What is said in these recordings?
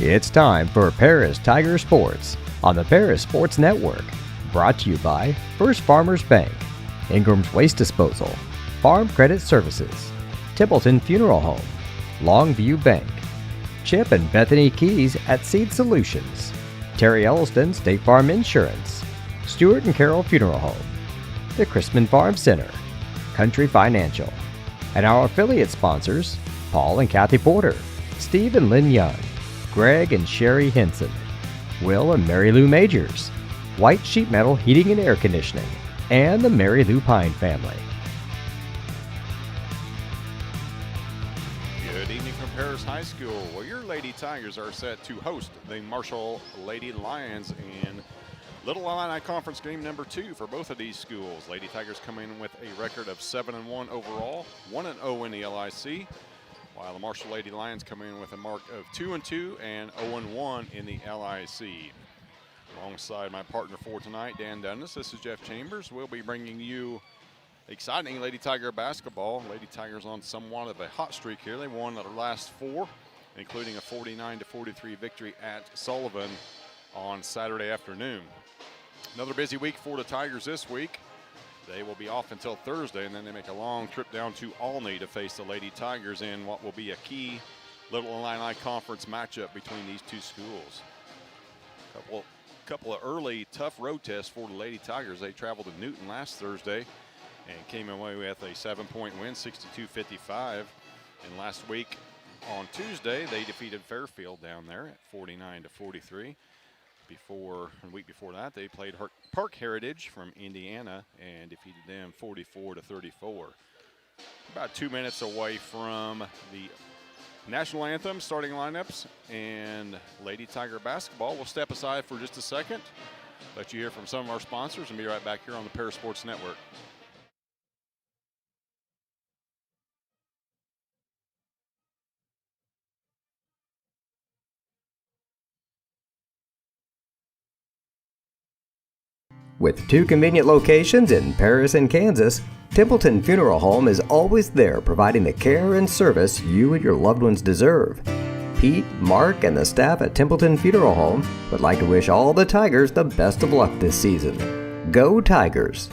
It's time for Paris Tiger Sports on the Paris Sports Network. Brought to you by First Farmers Bank, Ingram's Waste Disposal, Farm Credit Services, Templeton Funeral Home, Longview Bank, Chip and Bethany Keys at Seed Solutions, Terry Elliston State Farm Insurance, Stewart and Carroll Funeral Home, the Chrisman Farm Center, Country Financial, and our affiliate sponsors, Paul and Kathy Porter, Steve and Lynn Young, Greg and Sherry Henson, Will and Mary Lou Majors, White Sheet Metal Heating and Air Conditioning, and the Mary Lou Pine family. Good evening from Paris High School, where your Lady Tigers are set to host the Marshall Lady Lions in Little Illini Conference game number 2 for both of these schools. Lady Tigers come in with a record of 7-1 overall, 1-0 in the LIC, while the Marshall Lady Lions come in with a mark of 2-2 and 0-1 in the LIC. Alongside my partner for tonight, Dan Dundas, this is Jeff Chambers. We'll be bringing you exciting Lady Tiger basketball. Lady Tigers on somewhat of a hot streak here. They won their last 4, including a 49-43 victory at Sullivan on Saturday afternoon. Another busy week for the Tigers this week. They will be off until Thursday, and then they make a long trip down to Albany to face the Lady Tigers in what will be a key Little Illini Conference matchup between these two schools. Couple of early tough road tests for the Lady Tigers. They traveled to Newton last Thursday and came away with a 7-point win, 62-55. And last week on Tuesday, they defeated Fairfield down there at 49-43. A week before that, they played Park Heritage from Indiana and defeated them 44-34. About 2 minutes away from the national anthem starting lineups and Lady Tiger basketball. We'll step aside for just a second, let you hear from some of our sponsors, and be right back here on the Paris Sports Network. With 2 convenient locations in Paris and Kansas, Templeton Funeral Home is always there providing the care and service you and your loved ones deserve. Pete, Mark, and the staff at Templeton Funeral Home would like to wish all the Tigers the best of luck this season. Go Tigers!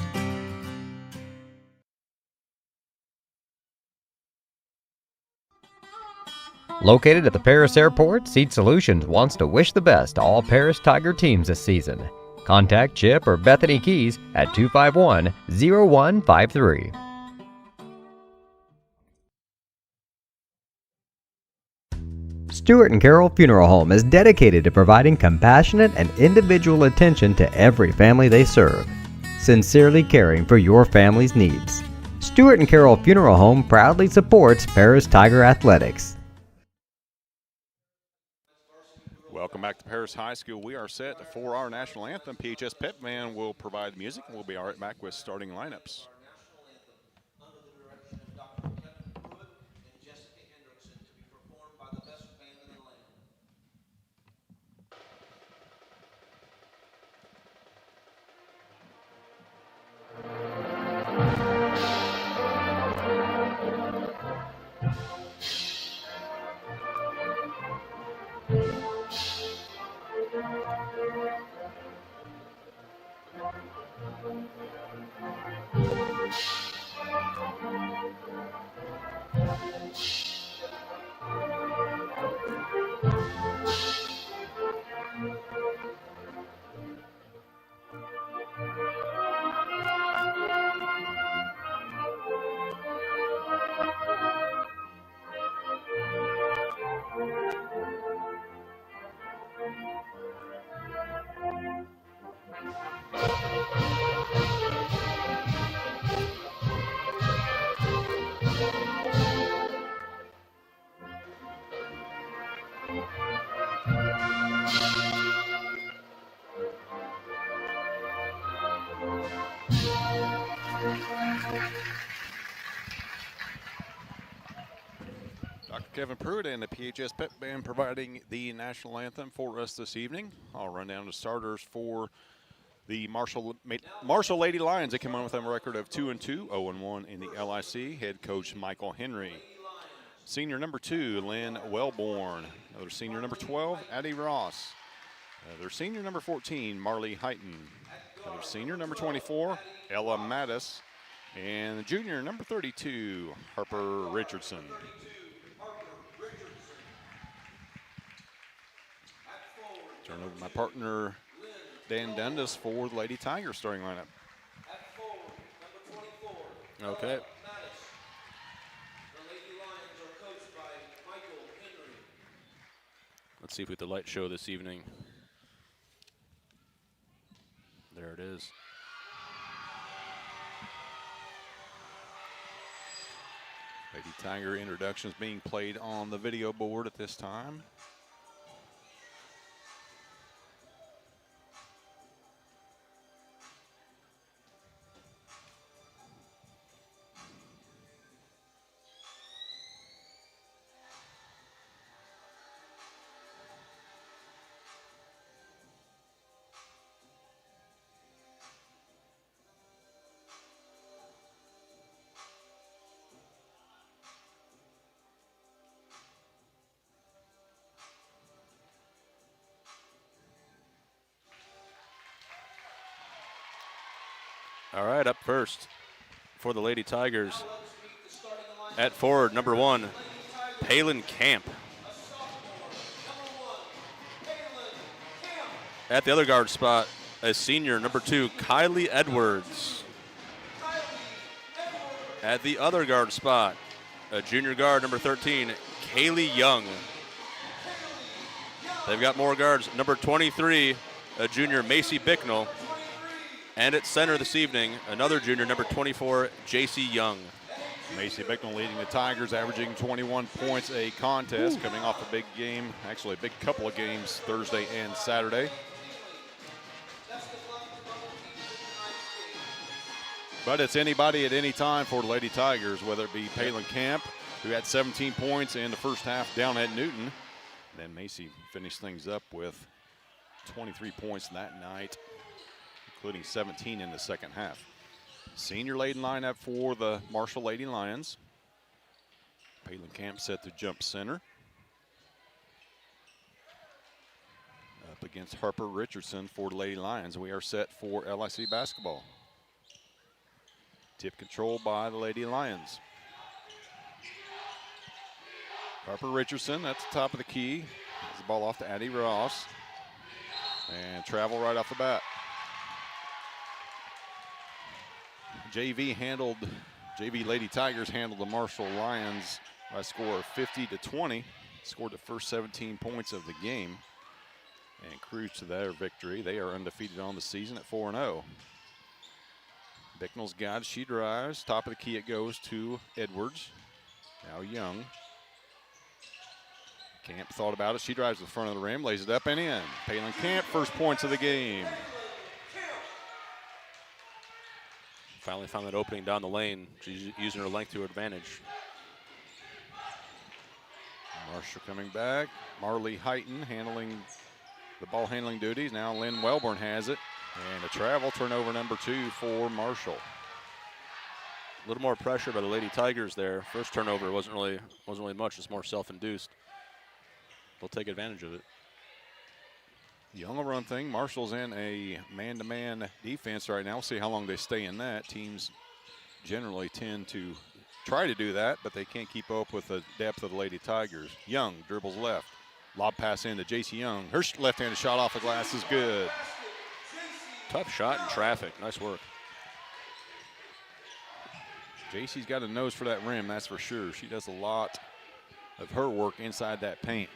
Located at the Paris Airport, Seed Solutions wants to wish the best to all Paris Tiger teams this season. Contact Chip or Bethany Keys at 251-0153. Stewart and Carroll Funeral Home is dedicated to providing compassionate and individual attention to every family they serve, sincerely caring for your family's needs. Stewart and Carroll Funeral Home proudly supports Paris Tiger Athletics. Welcome back to Paris High School. We are set for our national anthem. PHS Pep Man will provide the music, and we'll be right back with starting lineups. Dr. Kevin Pruitt and the PHS Pep Band providing the national anthem for us this evening. I'll run down the starters for the Marshall Lady Lions. They come on with a record of 2-2, 0-1 in the LIC. Head coach Michael Henry. Senior number 2, Lynn Wellborn. Another senior number 12, Addie Ross. Another senior number 14, Marley Heighton. Another senior number 24, Ella Mattis. And junior number 32, Harper Richardson. Turn over my partner, Dan Dundas, for the Lady Tigers starting lineup. Okay. Let's see if we get the light show this evening. There it is. Lady Tiger introductions being played on the video board at this time. All right, up first for the Lady Tigers. At forward, number 1, Palin Camp. At the other guard spot, a senior, number 2, Kylie Edwards. At the other guard spot, a junior guard, number 13, Kaylee Young. They've got more guards. Number 23, a junior, Macy Bicknell. And at center this evening, another junior, number 24, JC Young. Macy Bicknell leading the Tigers, averaging 21 points a contest, coming off a big game, actually a big couple of games Thursday and Saturday. But it's anybody at any time for the Lady Tigers, whether it be Palin Camp, who had 17 points in the first half down at Newton. Then Macy finished things up with 23 points that night, including 17 in the second half. Senior Lady lineup for the Marshall Lady Lions. Palin Camp set to jump center. Up against Harper Richardson for the Lady Lions. We are set for LIC basketball. Tip control by the Lady Lions. Harper Richardson at the top of the key. Has the ball off to Addie Ross. And travel right off the bat. JV Lady Tigers handled the Marshall Lions by a score of 50-20. Scored the first 17 points of the game and cruised to their victory. They are undefeated on the season at 4-0. Bicknell's got it. She drives. Top of the key it goes to Edwards. Now Young. Camp thought about it. She drives to the front of the rim, lays it up and in. Palin Camp, first points of the game. Finally found that opening down the lane. She's using her length to her advantage. Marshall coming back. Marley Heighton handling the ball handling duties. Now Lynn Wellborn has it. And a travel turnover number 2 for Marshall. A little more pressure by the Lady Tigers there. First turnover wasn't really much. It's more self-induced. They'll take advantage of it. Young will run thing. Marshall's in a man-to-man defense right now. We'll see how long they stay in that. Teams generally tend to try to do that, but they can't keep up with the depth of the Lady Tigers. Young dribbles left. Lob pass into JC Young. Her left-handed shot off the glass is good. Tough shot in traffic. Nice work. JC's got a nose for that rim, that's for sure. She does a lot of her work inside that paint.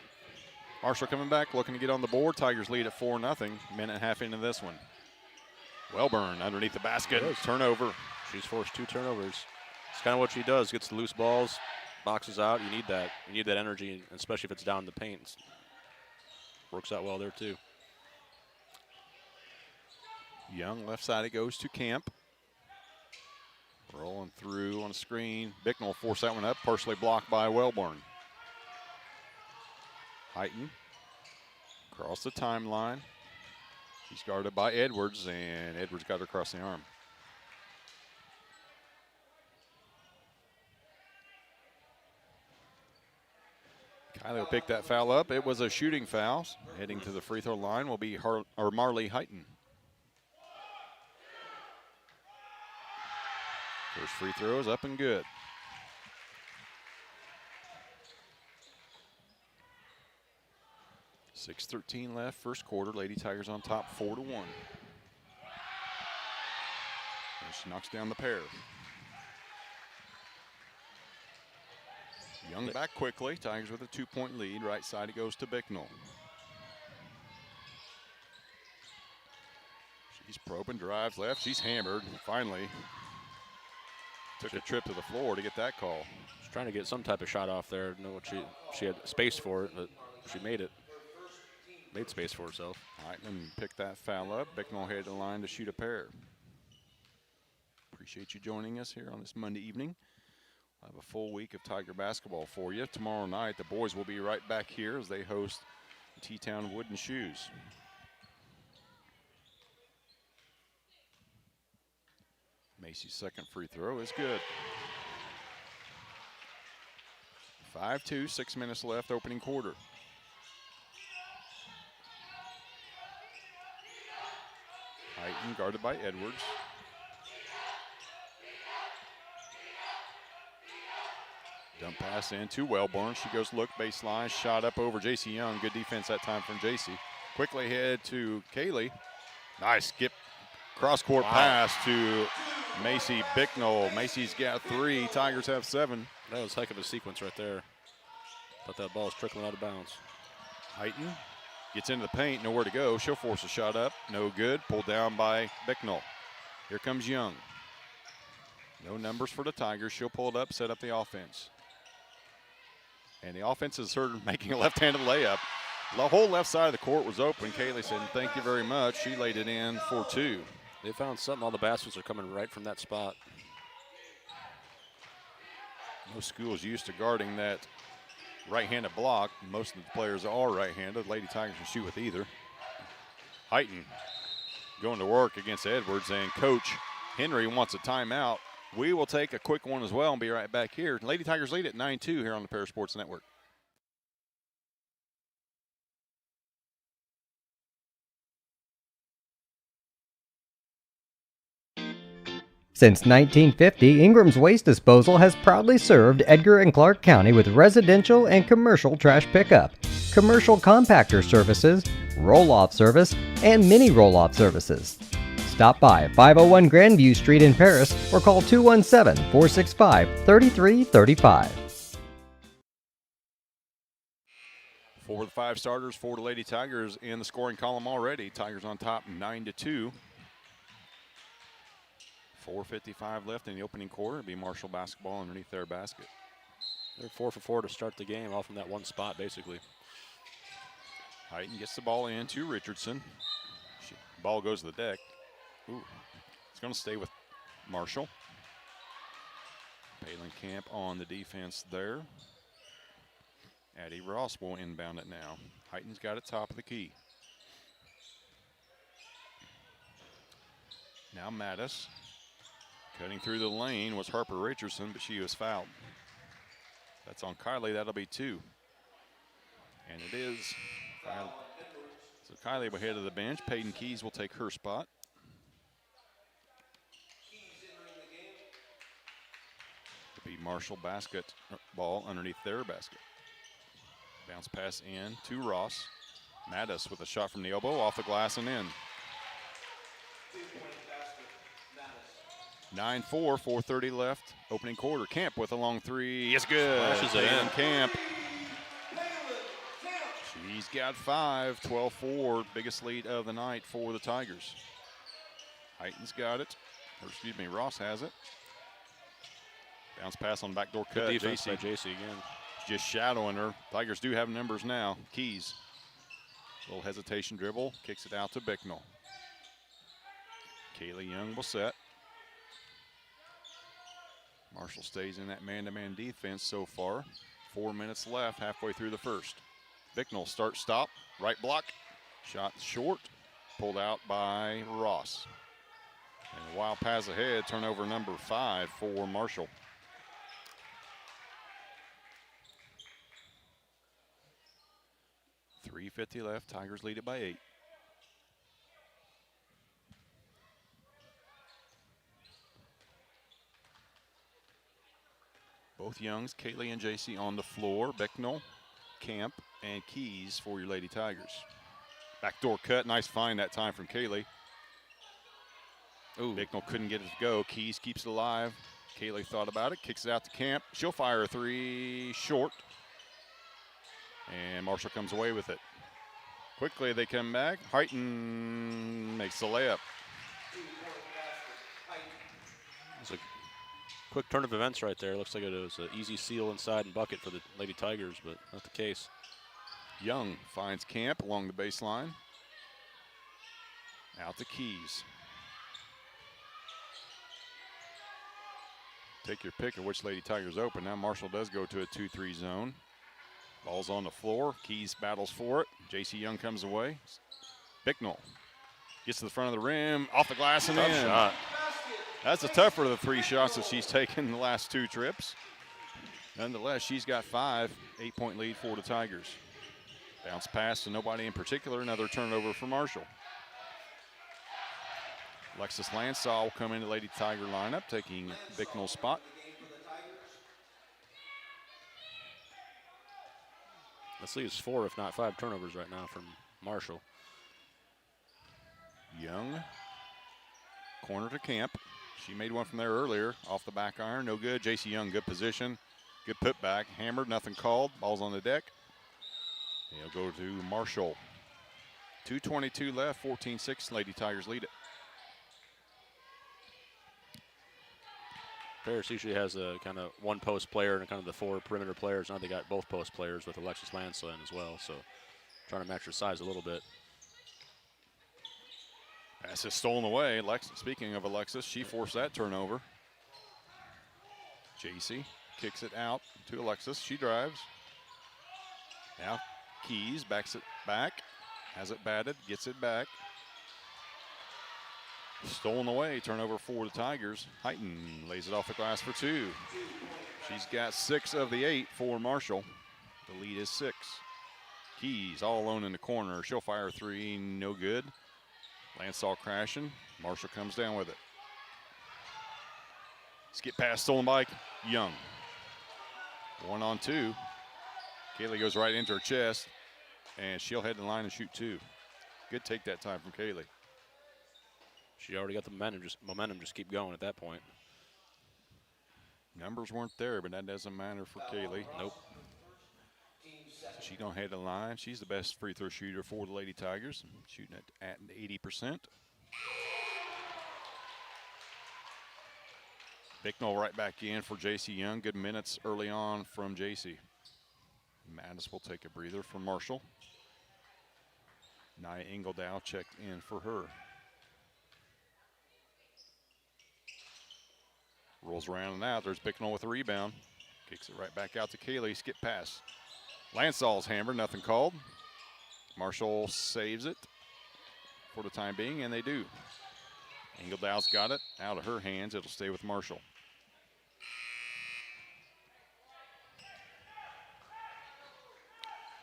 Marshall coming back, looking to get on the board. Tigers lead at 4-0. Minute and a half into this one. Wellborn underneath the basket. Turnover. She's forced 2 turnovers. It's kind of what she does. Gets the loose balls, boxes out. You need that. You need that energy, especially if it's down in the paint. Works out well there too. Young left side, it goes to Camp. Rolling through on a screen. Bicknell will force that one up, partially blocked by Wellborn. Heighton across the timeline. He's guarded by Edwards, and Edwards got her across the arm. Kylie will pick that foul up. It was a shooting foul. Heading to the free throw line will be Marley Heighton. First free throw is up and good. .6:13 left, first quarter. Lady Tigers on top, 4-1. And she knocks down the pair. Young back quickly. Tigers with a 2-point lead. Right side it goes to Bicknell. She's probing, drives left. She's hammered. Finally took a trip to the floor to get that call. She's trying to get some type of shot off there. Know what she had space for it, but she made it. Made space for herself. Heitman picked that foul up. Bicknell headed to the line to shoot a pair. Appreciate you joining us here on this Monday evening. We'll have a full week of Tiger basketball for you. Tomorrow night, the boys will be right back here as they host T-Town Wooden Shoes. Macy's second free throw is good. 5-2, 6 minutes left, opening quarter. Heighton guarded by Edwards. Dump pass in to Wellborn. She goes look baseline, shot up over J.C. Young. Good defense that time from J.C. Quickly head to Kaylee. Nice skip cross-court pass to Macy Bicknell. Macy's got 3. Tigers have 7. That was a heck of a sequence right there. Thought that ball was trickling out of bounds. Heighton gets into the paint, nowhere to go. She'll force a shot up, no good. Pulled down by Bicknell. Here comes Young. No numbers for the Tigers. She'll pull it up, set up the offense. And the offense is her making a left-handed layup. The whole left side of the court was open. Kaylee said, thank you very much. She laid it in for 2. They found something. All the baskets are coming right from that spot. Most schools used to guarding that right-handed block. Most of the players are right-handed. Lady Tigers can shoot with either. Heighton going to work against Edwards, and Coach Henry wants a timeout. We will take a quick one as well and be right back here. Lady Tigers lead at 9-2 here on the Paris Sports Network. Since 1950, Ingram's Waste Disposal has proudly served Edgar and Clark County with residential and commercial trash pickup, commercial compactor services, roll-off service, and mini roll-off services. Stop by 501 Grandview Street in Paris or call 217-465-3335. For the 5 starters for the Lady Tigers in the scoring column already. Tigers on top 9-2. 4:55 left in the opening quarter. It'll be Marshall basketball underneath their basket. They're 4 for 4 to start the game, all from that one spot, basically. Heighton gets the ball in to Richardson. Ball goes to the deck. Ooh, it's going to stay with Marshall. Palin Camp on the defense there. Addie Ross will inbound it now. Heighton's got it top of the key. Now Mattis. Cutting through the lane was Harper Richardson, but she was fouled. That's on Kylie. That'll be 2. And it is. So Kylie will head to the bench. Peyton Keys will take her spot. It'll be Marshall basketball underneath their basket. Bounce pass in to Ross. Mattis with a shot from the elbow, off the glass and in. 9-4, 4:30 left. Opening quarter. Camp with a long 3. It's good. Flashes it in. Camp. She's got 5. 12-4. Biggest lead of the night for the Tigers. Heighton's got it. Or excuse me, Ross has it. Bounce pass on backdoor cut. Good defense by JC again. Just shadowing her. Tigers do have numbers now. Keys. Little hesitation dribble. Kicks it out to Bicknell. Kaylee Young will set. Marshall stays in that man-to-man defense so far. 4 minutes left, halfway through the first. Bicknell stop, right block. Shot short, pulled out by Ross. And a wild pass ahead, turnover number 5 for Marshall. 3:50 left. Tigers lead it by 8. Both Youngs, Kaylee and JC on the floor. Bicknell, Camp, and Keys for your Lady Tigers. Backdoor cut. Nice find that time from Kaylee. Ooh. Bicknell couldn't get it to go. Keys keeps it alive. Kaylee thought about it. Kicks it out to Camp. She'll fire a 3 short. And Marshall comes away with it. Quickly they come back. Heighton makes the layup. It's a quick turn of events right there. Looks like it was an easy seal inside and bucket for the Lady Tigers, but not the case. Young finds Camp along the baseline. Out to Keys. Take your pick of which Lady Tigers open. Now Marshall does go to a 2-3 zone. Ball's on the floor. Keys battles for it. JC Young comes away. Bicknell gets to the front of the rim, off the glass and Tough in. shot. That's the tougher of the 3 shots that she's taken in the last 2 trips. Nonetheless, she's got 5, 8-point lead for the Tigers. Bounce pass to nobody in particular. Another turnover for Marshall. Alexis Lansall will come into Lady Tiger lineup, taking Bicknell's spot. This leaves 4, if not 5 turnovers right now from Marshall. Young, corner to Camp. She made one from there earlier, off the back iron, no good. JC Young, good position, good putback, hammered, nothing called. Ball's on the deck. He'll go to Marshall. 2:22 left, 14-6. Lady Tigers lead it. Paris usually has a kind of one post player and kind of the 4 perimeter players. Now they got both post players with Alexis Lansall in as well, so trying to match her size a little bit. Pass is stolen away. Speaking of Alexis, she forced that turnover. JC kicks it out to Alexis. She drives. Now Keys backs it back. Has it batted, gets it back. Stolen away, turnover for the Tigers. Heighton lays it off the glass for 2. She's got 6 of the 8 for Marshall. The lead is 6. Keys all alone in the corner. She'll fire a 3, no good. Lansall crashing. Marshall comes down with it. Skip pass stolen by Young. 1-on-2. Kaylee goes right into her chest, and she'll head to the line and shoot 2. Good take that time from Kaylee. She already got the momentum, just keep going at that point. Numbers weren't there, but that doesn't matter for Kaylee. Nope. So she's going to head to the line. She's the best free throw shooter for the Lady Tigers, shooting at 80%. Bicknell right back in for JC Young. Good minutes early on from JC. Mattis will take a breather from Marshall. Nia Ingledow checked in for her. Rolls around and out. There's Bicknell with a rebound. Kicks it right back out to Kaylee. Skip pass. Lansall's hammered, nothing called. Marshall saves it for the time being, and they do. Ingledow's got it out of her hands. It'll stay with Marshall.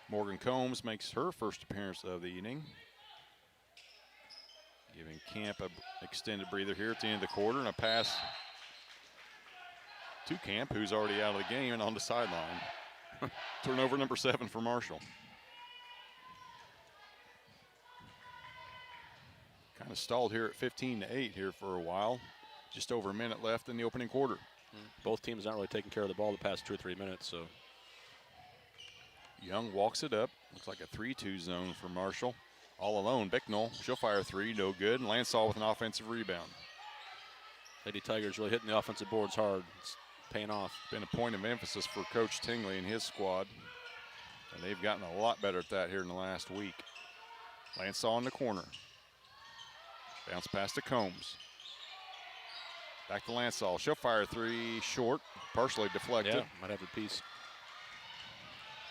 Morgan Combs makes her first appearance of the evening. Giving Camp an extended breather here at the end of the quarter, and a pass to Camp, who's already out of the game and on the sideline. Turnover number 7 for Marshall. Kind of stalled here at 15-8 here for a while. Just over a minute left in the opening quarter. Both teams not really taking care of the ball the past 2 or 3 minutes, so. Young walks it up. Looks like a 3-2 zone for Marshall. All alone, Bicknell, she'll fire 3, no good. And Lansall with an offensive rebound. Lady Tigers really hitting the offensive boards hard. It's paying off. Been a point of emphasis for Coach Tingley and his squad. And they've gotten a lot better at that here in the last week. Lansall in the corner. Bounce pass to Combs. Back to Lansall. She'll fire 3 short, partially deflected. Yeah, might have a piece.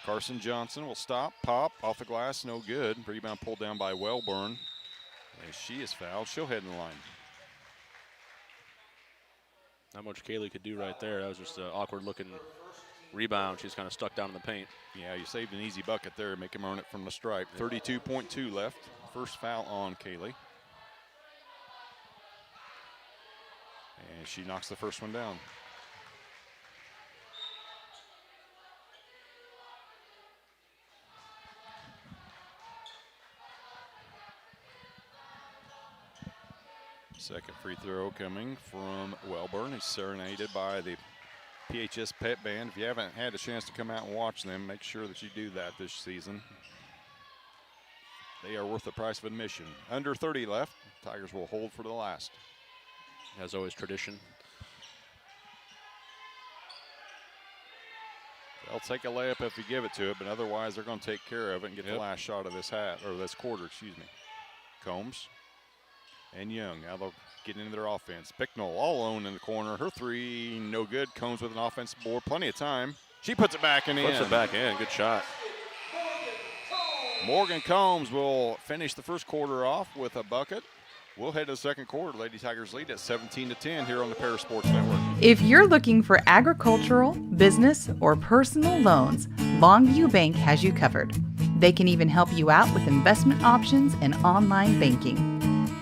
Carson Johnson will stop, pop, off the glass, no good. Rebound pulled down by Wellburn. As she is fouled, she'll head in the line. Not much Kaylee could do right there. That was just an awkward looking Rebound. She's kind of stuck down in the paint. Yeah, you saved an easy bucket there. Make him earn it from the stripe. 32.2 left. First foul on Kaylee. And she knocks the first one down. Second free throw coming from Wellborn. He's serenaded by the PHS Pet Band. If you haven't had a chance to come out and watch them, make sure that you do that this season. They are worth the price of admission. Under 30 left. Tigers will hold for the last. As always, tradition. They'll take a layup if you give it to it, but otherwise they're going to take care of it and get the last shot of this this quarter, excuse me. Combs and Young. Now they'll get into their offense. Bicknell all alone in the corner. Her three, no good. Combs with an offensive board. Plenty of time. She puts it back in. Puts it back in. Good shot. Morgan Combs will finish the first quarter off with a bucket. We'll head to the second quarter. Lady Tigers lead at 17-10 here on the Paris Sports Network. If you're looking for agricultural, business, or personal loans, Longview Bank has you covered. They can even help you out with investment options and online banking.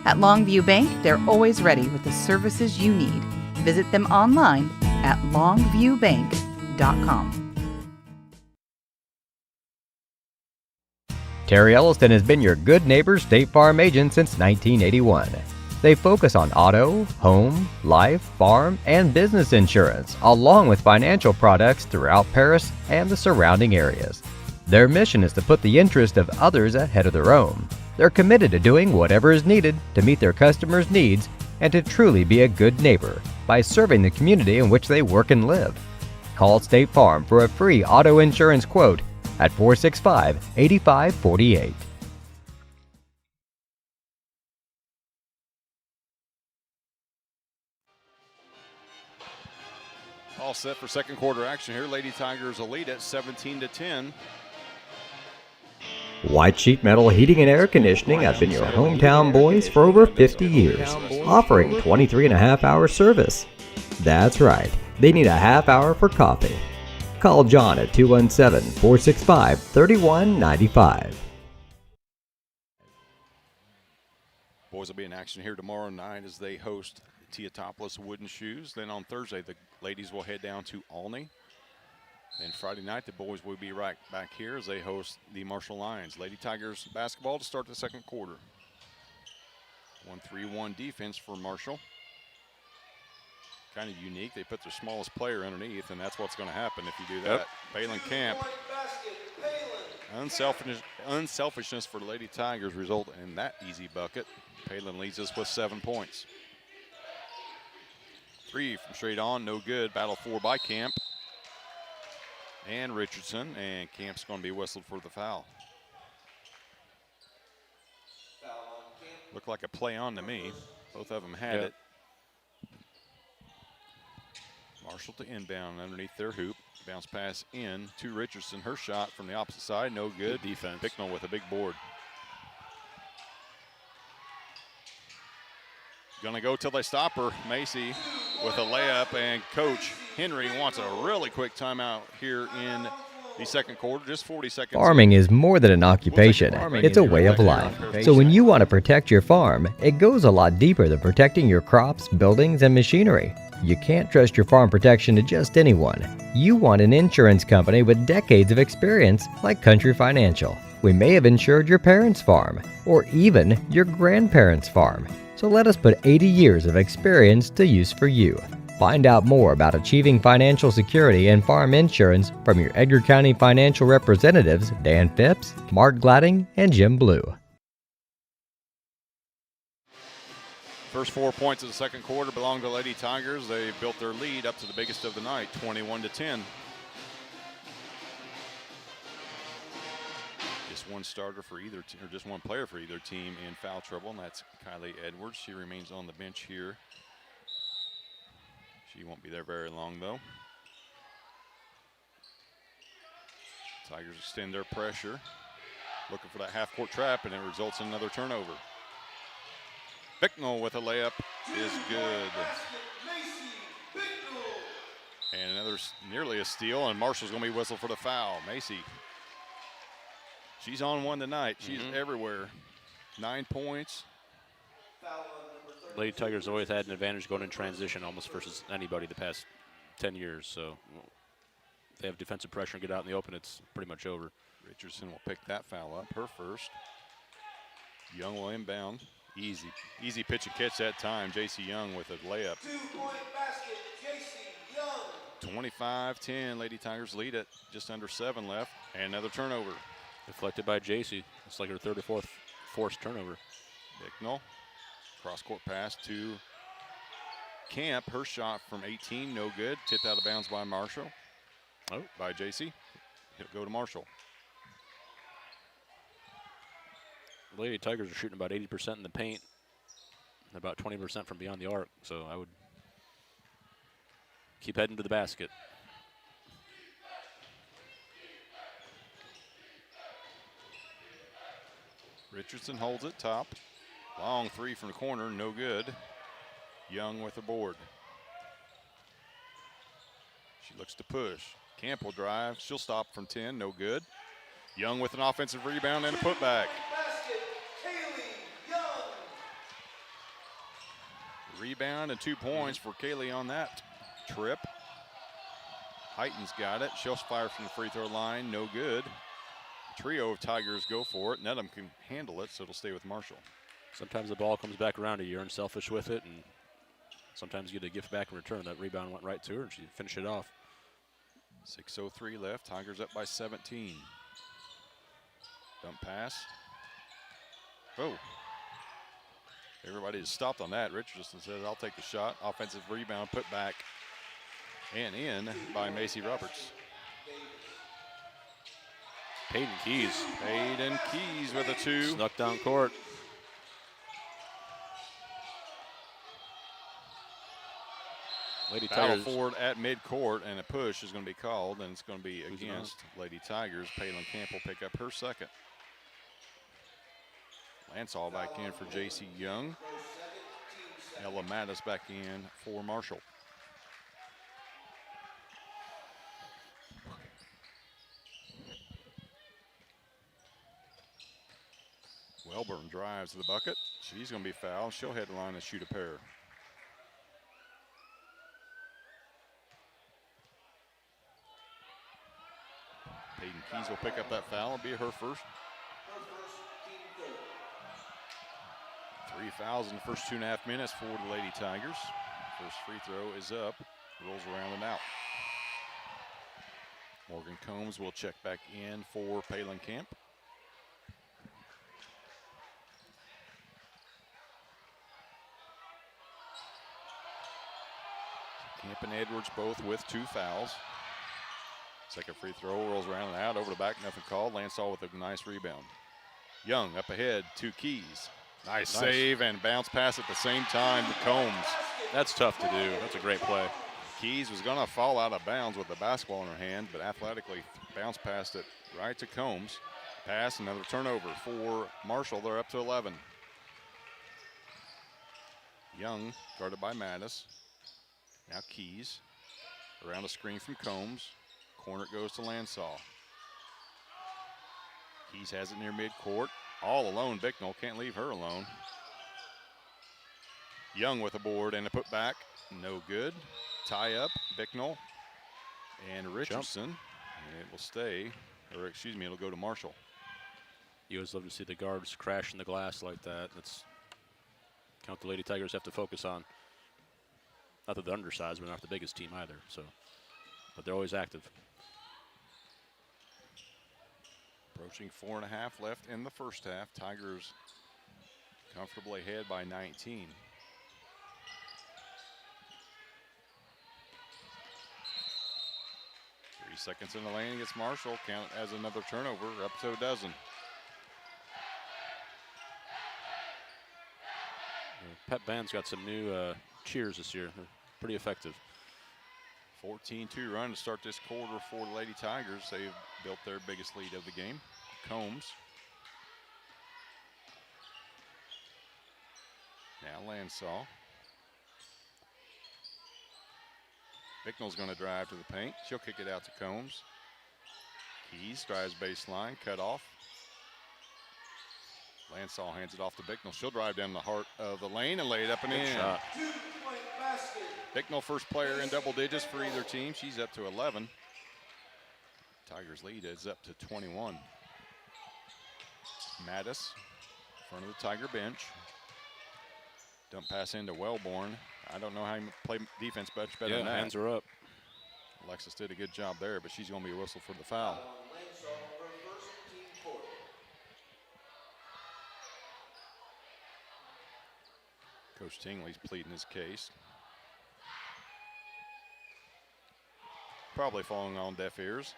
At Longview Bank, they're always ready with the services you need. Visit them online at longviewbank.com. Terry Elliston has been your good neighbor State Farm agent since 1981. They focus on auto, home, life, farm, and business insurance, along with financial products throughout Paris and the surrounding areas. Their mission is to put the interest of others ahead of their own. They're committed to doing whatever is needed to meet their customers' needs and to truly be a good neighbor by serving the community in which they work and live. Call State Farm for a free auto insurance quote at 465-8548. All set for second quarter action here. Lady Tigers will lead at 17-10. White Sheet Metal Heating and Air Conditioning have been your hometown boys for over 50 years, offering 23.5-hour service. That's right, they need a half hour for coffee. Call John at 217-465-3195. Boys will be in action here tomorrow night as they host Teotopolis Wooden Shoes. Then on Thursday, the ladies will head down to Olney. Then Friday night, the boys will be right back here as they host the Marshall Lions. Lady Tigers basketball to start the second quarter. 1-3-1 defense for Marshall. Kind of unique. They put their smallest player underneath, and that's what's going to happen if you do that. Yep. Palin Camp. Unselfishness for the Lady Tigers result in that easy bucket. Palin leads us with 7 points. Three from straight on, no good. Battle four by Camp and Richardson, and Camp's going to be whistled for the foul. Looked like a play on to me. Both of them had it. Marshall to inbound underneath their hoop. Bounce pass in to Richardson. Her shot from the opposite side, no good. Defense. Bicknell with a big board. Gonna go till they stop her. Macy with a layup, and Coach Henry wants a really quick timeout here in the second quarter, just 40 seconds. Farming is more than an occupation, it's a way of life. So when you want to protect your farm, it goes a lot deeper than protecting your crops, buildings, and machinery. You can't trust your farm protection to just anyone. You want an insurance company with decades of experience like Country Financial. We may have insured your parents' farm, or even your grandparents' farm. So let us put 80 years of experience to use for you. Find out more about achieving financial security and farm insurance from your Edgar County financial representatives, Dan Phipps, Mark Gladding, and Jim Blue. First 4 points of the second quarter belong to Lady Tigers. They built their lead up to the biggest of the night, 21-10. Just one starter for either team, or just one player for either team in foul trouble, and that's Kylie Edwards. She remains on the bench here. She won't be there very long, though. Tigers extend their pressure, looking for that half-court trap, and it results in another turnover. Bicknell with a layup is good. And another nearly a steal, and Marshall's going to be whistled for the foul. Macy, she's on one tonight. She's everywhere. 9 points. Lady Tigers always had an advantage going in transition almost versus anybody the past 10 years. So if they have defensive pressure and get out in the open, it's pretty much over. Richardson will pick that foul up, her first. Young will inbound. Easy pitch and catch that time. J.C. Young with a layup. 2-point basket, J.C. Young. 25-10, Lady Tigers lead it. Just under 7 left. And another turnover. Deflected by J.C. It's like her 34th forced turnover. Bicknell, cross-court pass to Camp. Her shot from 18, no good. Tipped out of bounds by Marshall. Oh, by J.C. He'll go to Marshall. Lady Tigers are shooting about 80% in the paint, and about 20% from beyond the arc. So I would keep heading to the basket. Richardson holds it top. Long three from the corner, no good. Young with the board. She looks to push. Camp will drive. She'll stop from 10, no good. Young with an offensive rebound and a putback. Rebound and 2 points for Kaylee on that trip. Heighton's got it. She'll fire from the free throw line, no good. Trio of Tigers go for it. None of them can handle it, so it'll stay with Marshall. Sometimes the ball comes back around to you. You're unselfish with it, and sometimes you get a gift back in return. That rebound went right to her, and she finished it off. 6:03 left. Tigers up by 17. Dump pass. Oh. Everybody has stopped on that. Richardson says, I'll take the shot. Offensive rebound, put back, and in by Macy Roberts. Peyton Keys. Peyton Keys with a 2. Snuck down court. Lady Foul Tigers. forward at midcourt, and a push is going to be called, and it's going to be against Lady Tigers. Palin Camp will pick up her second. Lansall back in for J.C. Young. Ella Mattis back in for Marshall. Welburn drives to the bucket. She's going to be fouled. She'll head the line and shoot a pair. Peyton Keys will pick up that foul. It'll be her first. 3 fouls in the first 2.5 minutes for the Lady Tigers. First free throw is up. Rolls around and out. Morgan Combs will check back in for Palin Camp. Camp and Edwards both with 2 fouls. Second free throw rolls around and out, over the back, nothing called. Lansall with a nice rebound. Young up ahead to Keys. Nice save and bounce pass at the same time to Combs. That's tough to do. That's a great play. Keys was going to fall out of bounds with the basketball in her hand, but athletically bounce past it right to Combs. Pass, another turnover for Marshall. They're up to 11. Young guarded by Mattis. Now Keys around a screen from Combs. Corner goes to Lansall. Keys has it near midcourt. All alone, Bicknell can't leave her alone. Young with a board and a putback. No good. Tie up, Bicknell and Richardson. And it will stay, or excuse me, it'll go to Marshall. You always love to see the guards crash in the glass like that. That's count the Lady Tigers have to focus on. Not that they're undersized, but they're not the biggest team either. So, but they're always active. Approaching 4.5 left in the first half. Tigers comfortably ahead by 19. Seconds in the lane against Marshall. Count as another turnover, up to a dozen. Pep Band's got some new cheers this year. They're pretty effective. 14-2 run to start this quarter for the Lady Tigers. They've built their biggest lead of the game. Combs. Now Lansall. Bicknell's going to drive to the paint. She'll kick it out to Combs. Keys drives baseline, cut off. Lansall hands it off to Bicknell. She'll drive down the heart of the lane and lay it up and in. Shot. 2-point basket. Bicknell first player in double digits for either team. She's up to 11. Tigers lead is up to 21. Mattis, front of the Tiger bench. Dump pass into Wellborn. I don't know how you play defense much better than that. Hands are up. Alexis did a good job there, but she's going to be whistled for the foul. Lansall, her first team foul. Coach Tingley's pleading his case. Probably falling on deaf ears.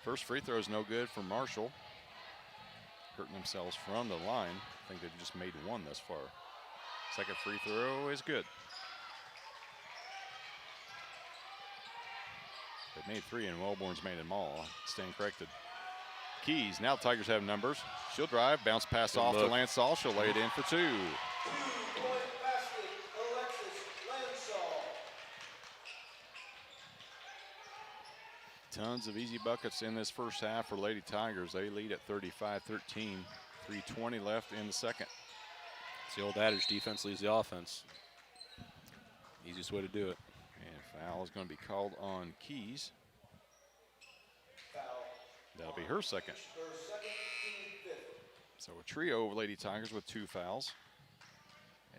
First free throw is no good for Marshall. Hurting themselves from the line. I think they've just made one thus far. Second free throw is good. They made three, and Wellborn's made them all. Stand corrected. Keys, now the Tigers have numbers. She'll drive, bounce pass off to Lansall. She'll lay it in for two. 2-point basket, Alexis Lansall. Tons of easy buckets in this first half for Lady Tigers. They lead at 35-13. 3:20 left in the second. It's the old adage, defense leads the offense. Easiest way to do it. And foul is going to be called on Keys. Foul. That'll be her second. Her second, team fifth. So a trio of Lady Tigers with 2 fouls.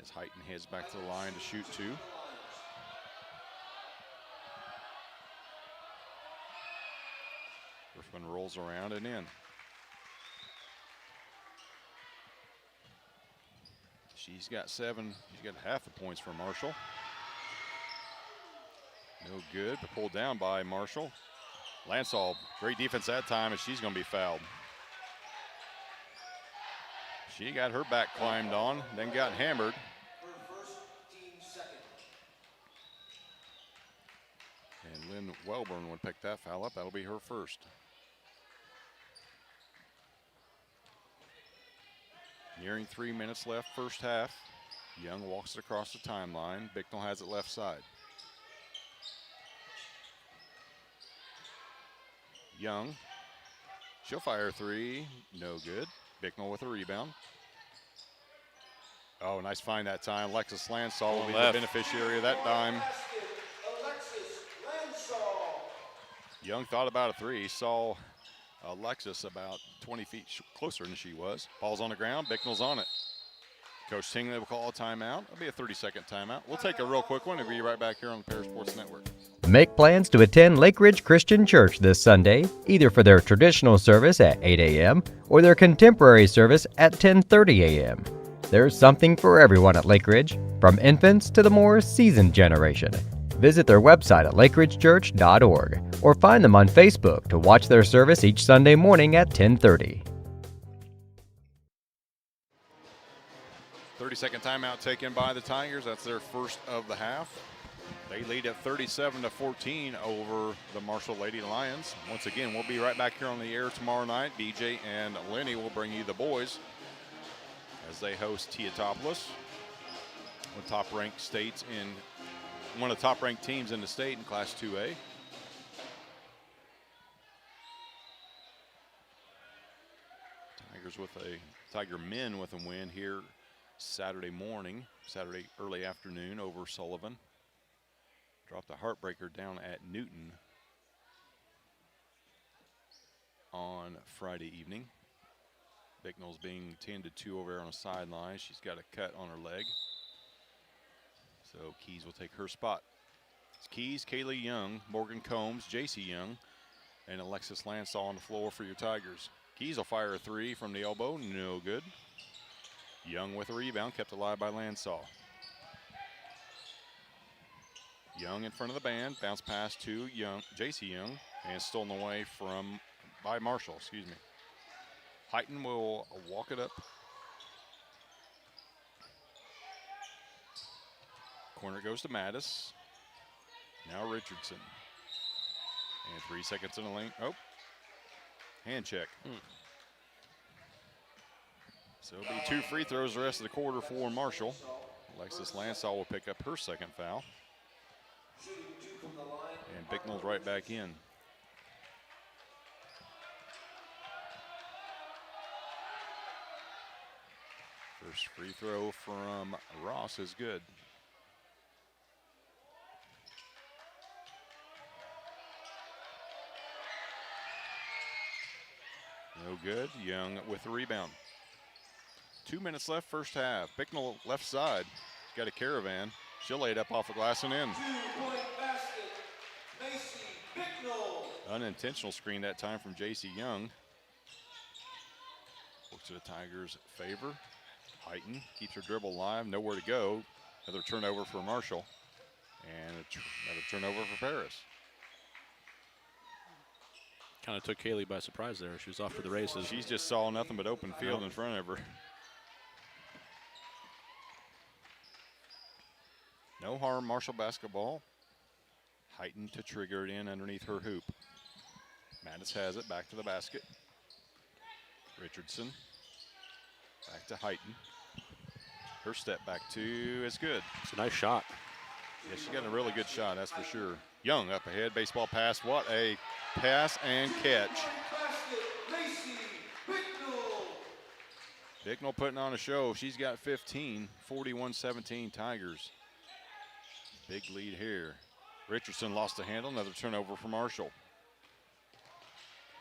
As Heighton heads back to the line to shoot 2. First one rolls around and in. She's got 7. She's got half the points for Marshall. No good, but pulled down by Marshall. Lansall, great defense that time, and she's going to be fouled. She got her back climbed on, then got hammered. Her first, team second. And Lynn Wellborn would pick that foul up. That'll be her first. Nearing 3 minutes left, first half. Young walks it across the timeline. Bicknell has it left side. Young, she'll fire a 3, no good. Bicknell with a rebound. Oh, nice find that time. Alexis Lansall will be the beneficiary of that dime. Basket, Alexis Lansall. Young thought about a 3, saw Alexis about 20 feet closer than she was. Ball's on the ground, Bicknell's on it. Coach Tingley will call a timeout. It'll be a 30-second timeout. We'll take a real quick one and be right back here on the Paris Sports Network. Make plans to attend Lake Ridge Christian Church this Sunday, either for their traditional service at 8 a.m. or their contemporary service at 10:30 a.m. There's something for everyone at Lake Ridge, from infants to the more seasoned generation. Visit their website at lakeridgechurch.org or find them on Facebook to watch their service each Sunday morning at 10:30. 30-second timeout taken by the Tigers. That's their first of the half. They lead at 37-14 over the Marshall Lady Lions. Once again, we'll be right back here on the air tomorrow night. BJ and Lenny will bring you the boys as they host Teotopolis, one of the top-ranked states in one of the top-ranked teams in the state in Class 2A. Tiger men with a win here Saturday early afternoon over Sullivan. Dropped a heartbreaker down at Newton on Friday evening. Bicknell's being tended to over there on the sideline. She's got a cut on her leg. So Keys will take her spot. It's Keys, Kaylee Young, Morgan Combs, JC Young, and Alexis Lansall on the floor for your Tigers. Keys will fire a 3 from the elbow, no good. Young with a rebound, kept alive by Lansall. Young in front of the band, bounce pass to Young, JC Young, and stolen away by Marshall, excuse me. Heighton will walk it up. Corner goes to Mattis. Now Richardson. And 3 seconds in the lane. Oh, hand check. So it'll be 2 free throws the rest of the quarter for Marshall. Alexis Lansall will pick up her second foul. And Bicknell's right back in. First free throw from Ross is good. No good. Young with the rebound. 2 minutes left, first half. Bicknell left side. Got a Caravan. She'll lay it up off the glass and in. 2-point basket, Macy Bicknell. Unintentional screen that time from J.C. Young. Works to the Tigers' favor. Heighton keeps her dribble alive. Nowhere to go. Another turnover for Marshall. And another turnover for Paris. Kind of took Kaylee by surprise there. She was off to the races. She's just saw nothing but open field in front of her. No harm, Marshall basketball. Heighton to trigger it in underneath her hoop. Mattis has it, back to the basket. Richardson, back to Heighton. Her step back two is good. It's a nice shot. Yeah, she got a really good shot, that's for sure. Young up ahead, baseball pass. What a pass and catch. Basket, Macy Bicknell. Bicknell putting on a show. She's got 15, 41-17 Tigers. Big lead here. Richardson lost the handle, another turnover for Marshall.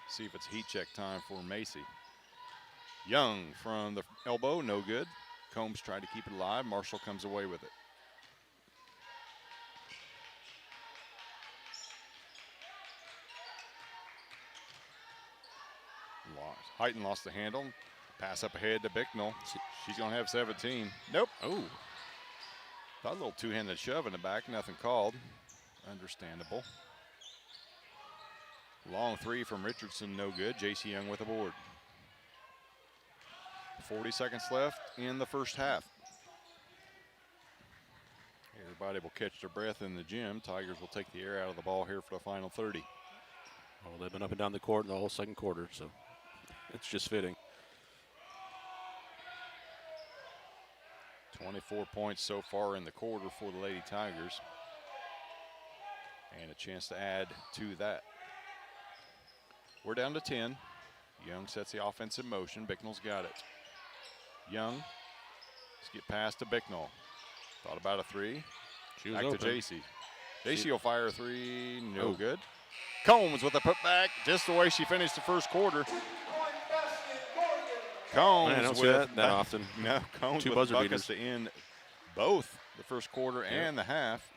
See if it's heat check time for Macy. Young from the elbow, no good. Combs tried to keep it alive. Marshall comes away with it. Heighton lost the handle. Pass up ahead to Bicknell. She's going to have 17. Nope. Oh. Thought a little two-handed shove in the back. Nothing called. Understandable. Long three from Richardson, no good. J.C. Young with a board. 40 seconds left in the first half. Everybody will catch their breath in the gym. Tigers will take the air out of the ball here for the final 30. Well, they've been up and down the court in the whole second quarter, so it's just fitting. 24 points so far in the quarter for the Lady Tigers. And a chance to add to that. We're down to 10. Young sets the offense in motion. Bicknell's got it. Young, let's get past to Bicknell. Thought about a three. She was back open. to JC. JC will fire a three. No good. Combs with a putback, just the way she finished the first quarter. 2-point basket, Morgan. Combs I don't see with that often. No, Combs Two with buzzer buckets beaters. to end both the first quarter and the half.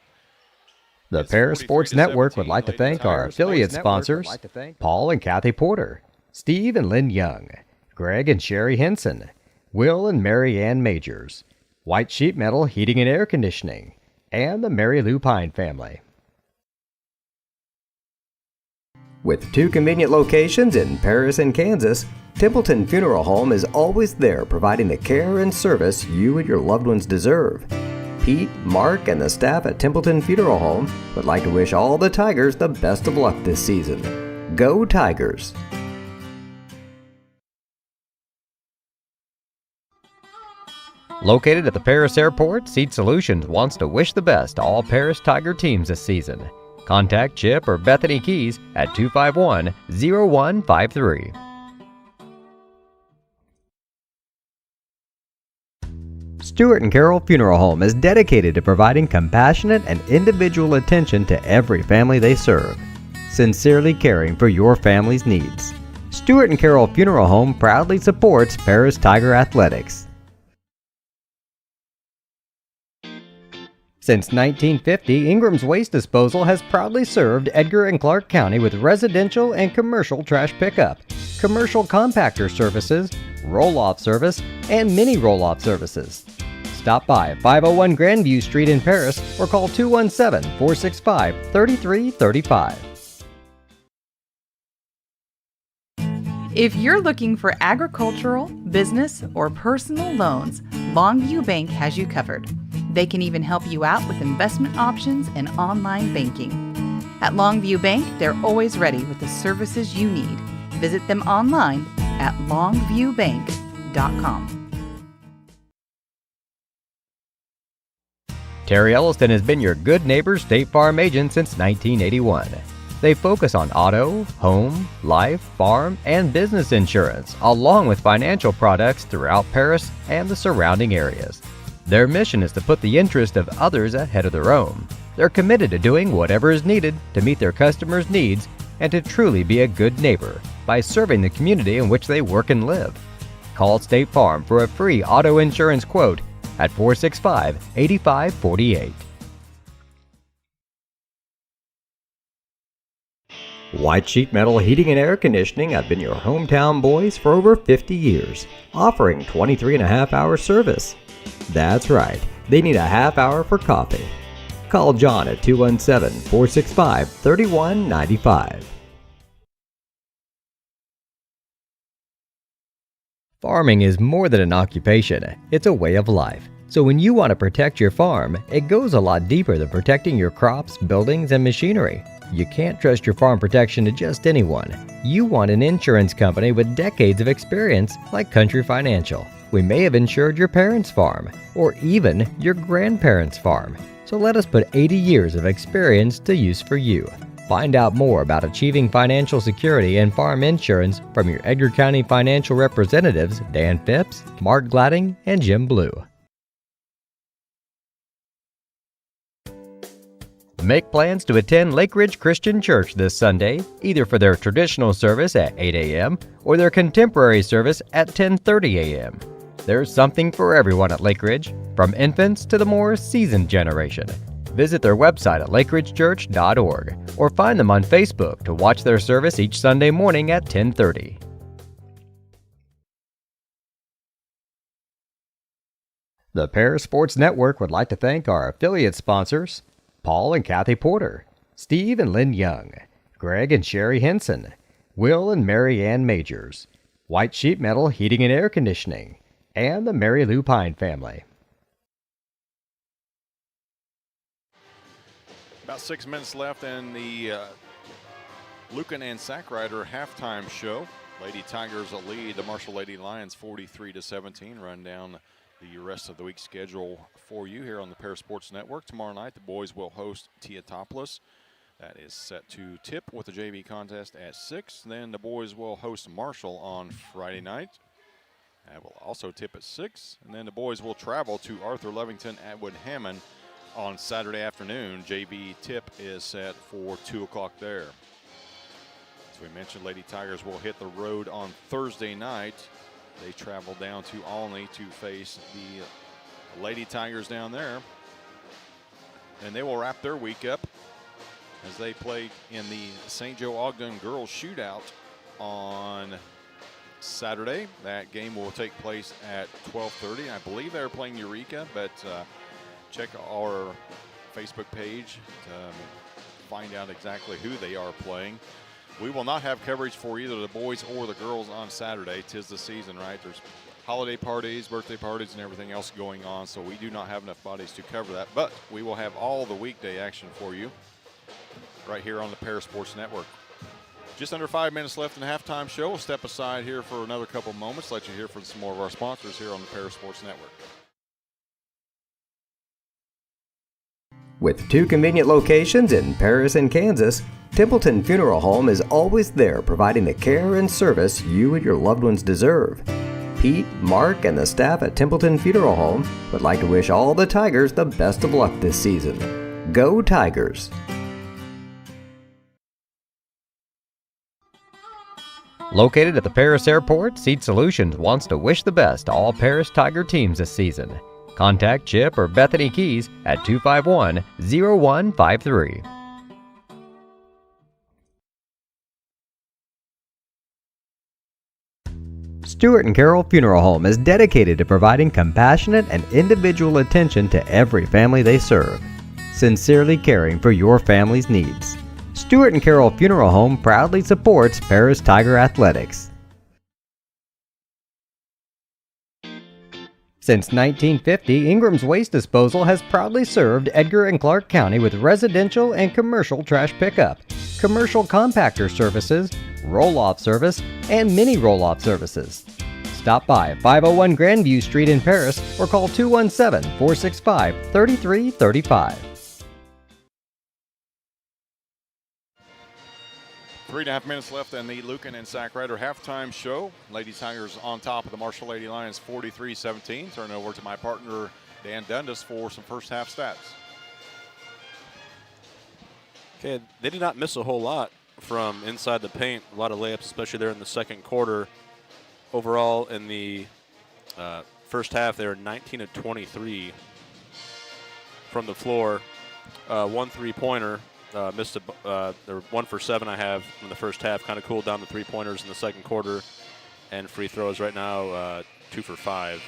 The It's Paris Sports 43-17, Network would like to Lady thank our Tigers. affiliate sponsors, Paul and Kathy Porter, Steve and Lynn Young, Greg and Sherry Henson, Will and Mary Ann Majors, White Sheet Metal Heating and Air Conditioning, and the Mary Lou Pine family. With 2 convenient locations in Paris and Kansas, Templeton Funeral Home is always there providing the care and service you and your loved ones deserve. Pete, Mark, and the staff at Templeton Funeral Home would like to wish all the Tigers the best of luck this season. Go Tigers! Located at the Paris Airport, Seat Solutions wants to wish the best to all Paris Tiger teams this season. Contact Chip or Bethany Keys at 251-0153. Stewart & Carroll Funeral Home is dedicated to providing compassionate and individual attention to every family they serve, sincerely caring for your family's needs. Stewart & Carroll Funeral Home proudly supports Paris Tiger Athletics. Since 1950, Ingram's Waste Disposal has proudly served Edgar and Clark County with residential and commercial trash pickup, commercial compactor services, roll-off service, and mini roll-off services. Stop by 501 Grandview Street in Paris or call 217-465-3335. If you're looking for agricultural, business, or personal loans, Longview Bank has you covered. They can even help you out with investment options and online banking. At Longview Bank, they're always ready with the services you need. Visit them online at longviewbank.com. Terry Elliston has been your good neighbor State Farm agent since 1981. They focus on auto, home, life, farm, and business insurance, along with financial products throughout Paris and the surrounding areas. Their mission is to put the interest of others ahead of their own. They're committed to doing whatever is needed to meet their customers' needs and to truly be a good neighbor by serving the community in which they work and live. Call State Farm for a free auto insurance quote at 465-8548. White Sheet Metal Heating and Air Conditioning have been your hometown boys for over 50 years, offering 23.5-hour service. That's right, they need a half hour for coffee. Call John at 217-465-3195. Farming is more than an occupation, it's a way of life. So when you want to protect your farm, it goes a lot deeper than protecting your crops, buildings, and machinery. You can't trust your farm protection to just anyone. You want an insurance company with decades of experience like Country Financial. We may have insured your parents' farm, or even your grandparents' farm. So let us put 80 years of experience to use for you. Find out more about achieving financial security and farm insurance from your Edgar County financial representatives Dan Phipps, Mark Gladding, and Jim Blue. Make plans to attend Lake Ridge Christian Church this Sunday, either for their traditional service at 8 a.m. or their contemporary service at 10:30 a.m. There's something for everyone at Lake Ridge, from infants to the more seasoned generation. Visit their website at lakeridgechurch.org or find them on Facebook to watch their service each Sunday morning at 10:30. The Paris Sports Network would like to thank our affiliate sponsors, Paul and Kathy Porter, Steve and Lynn Young, Greg and Sherry Henson, Will and Mary Ann Majors, White Sheet Metal Heating and Air Conditioning, and the Mary Lou Pine family. About 6 minutes left in the Lucan and Sackrider halftime show. Lady Tigers lead the Marshall Lady Lions 43-17. Run down the rest of the week's schedule for you here on the Paris Sports Network. Tomorrow night, the boys will host Teotopolis. That is set to tip with the JV contest at 6. Then the boys will host Marshall on Friday night. That will also tip at 6. And then the boys will travel to Arthur Levington Atwood Hammond on Saturday afternoon. JV tip is set for 2 o'clock there. As we mentioned, Lady Tigers will hit the road on Thursday night. They travel down to Olney to face the Lady Tigers down there. And they will wrap their week up as they play in the St. Joe Ogden Girls Shootout on Saturday. That game will take place at 12:30. I believe they're playing Eureka, but check our Facebook page to find out exactly who they are playing. We will not have coverage for either the boys or the girls on Saturday. 'Tis the season, right? There's holiday parties, birthday parties, and everything else going on, so we do not have enough bodies to cover that. But we will have all the weekday action for you right here on the Paris Sports Network. Just under 5 minutes left in the halftime show. We'll step aside here for another couple moments, let you hear from some more of our sponsors here on the Paris Sports Network. With 2 convenient locations in Paris and Kansas, Templeton Funeral Home is always there providing the care and service you and your loved ones deserve. Pete, Mark, and the staff at Templeton Funeral Home would like to wish all the Tigers the best of luck this season. Go Tigers! Located at the Paris Airport, Seat Solutions wants to wish the best to all Paris Tiger teams this season. Contact Chip or Bethany Keys at 251-0153. Stuart and Carol Funeral Home is dedicated to providing compassionate and individual attention to every family they serve, sincerely caring for your family's needs. Stuart and Carol Funeral Home proudly supports Paris Tiger Athletics. Since 1950, Ingram's Waste Disposal has proudly served Edgar and Clark County with residential and commercial trash pickup, commercial compactor services, roll-off service, and mini roll-off services. Stop by 501 Grandview Street in Paris or call 217-465-3335. 3.5 minutes left in the Lucan and Sac Rider halftime show. Lady Tigers on top of the Marshall Lady Lions 43-17. Turn over to my partner Dan Dundas for some first half stats. Okay, they did not miss a whole lot from inside the paint. A lot of layups, especially there in the second quarter. Overall, in the first half, they were 19 of 23 from the floor. One three-pointer. Missed there were 1 for 7 I have in the first half. Kind of cooled down the three-pointers in the second quarter. And free throws right now, 2 for 5.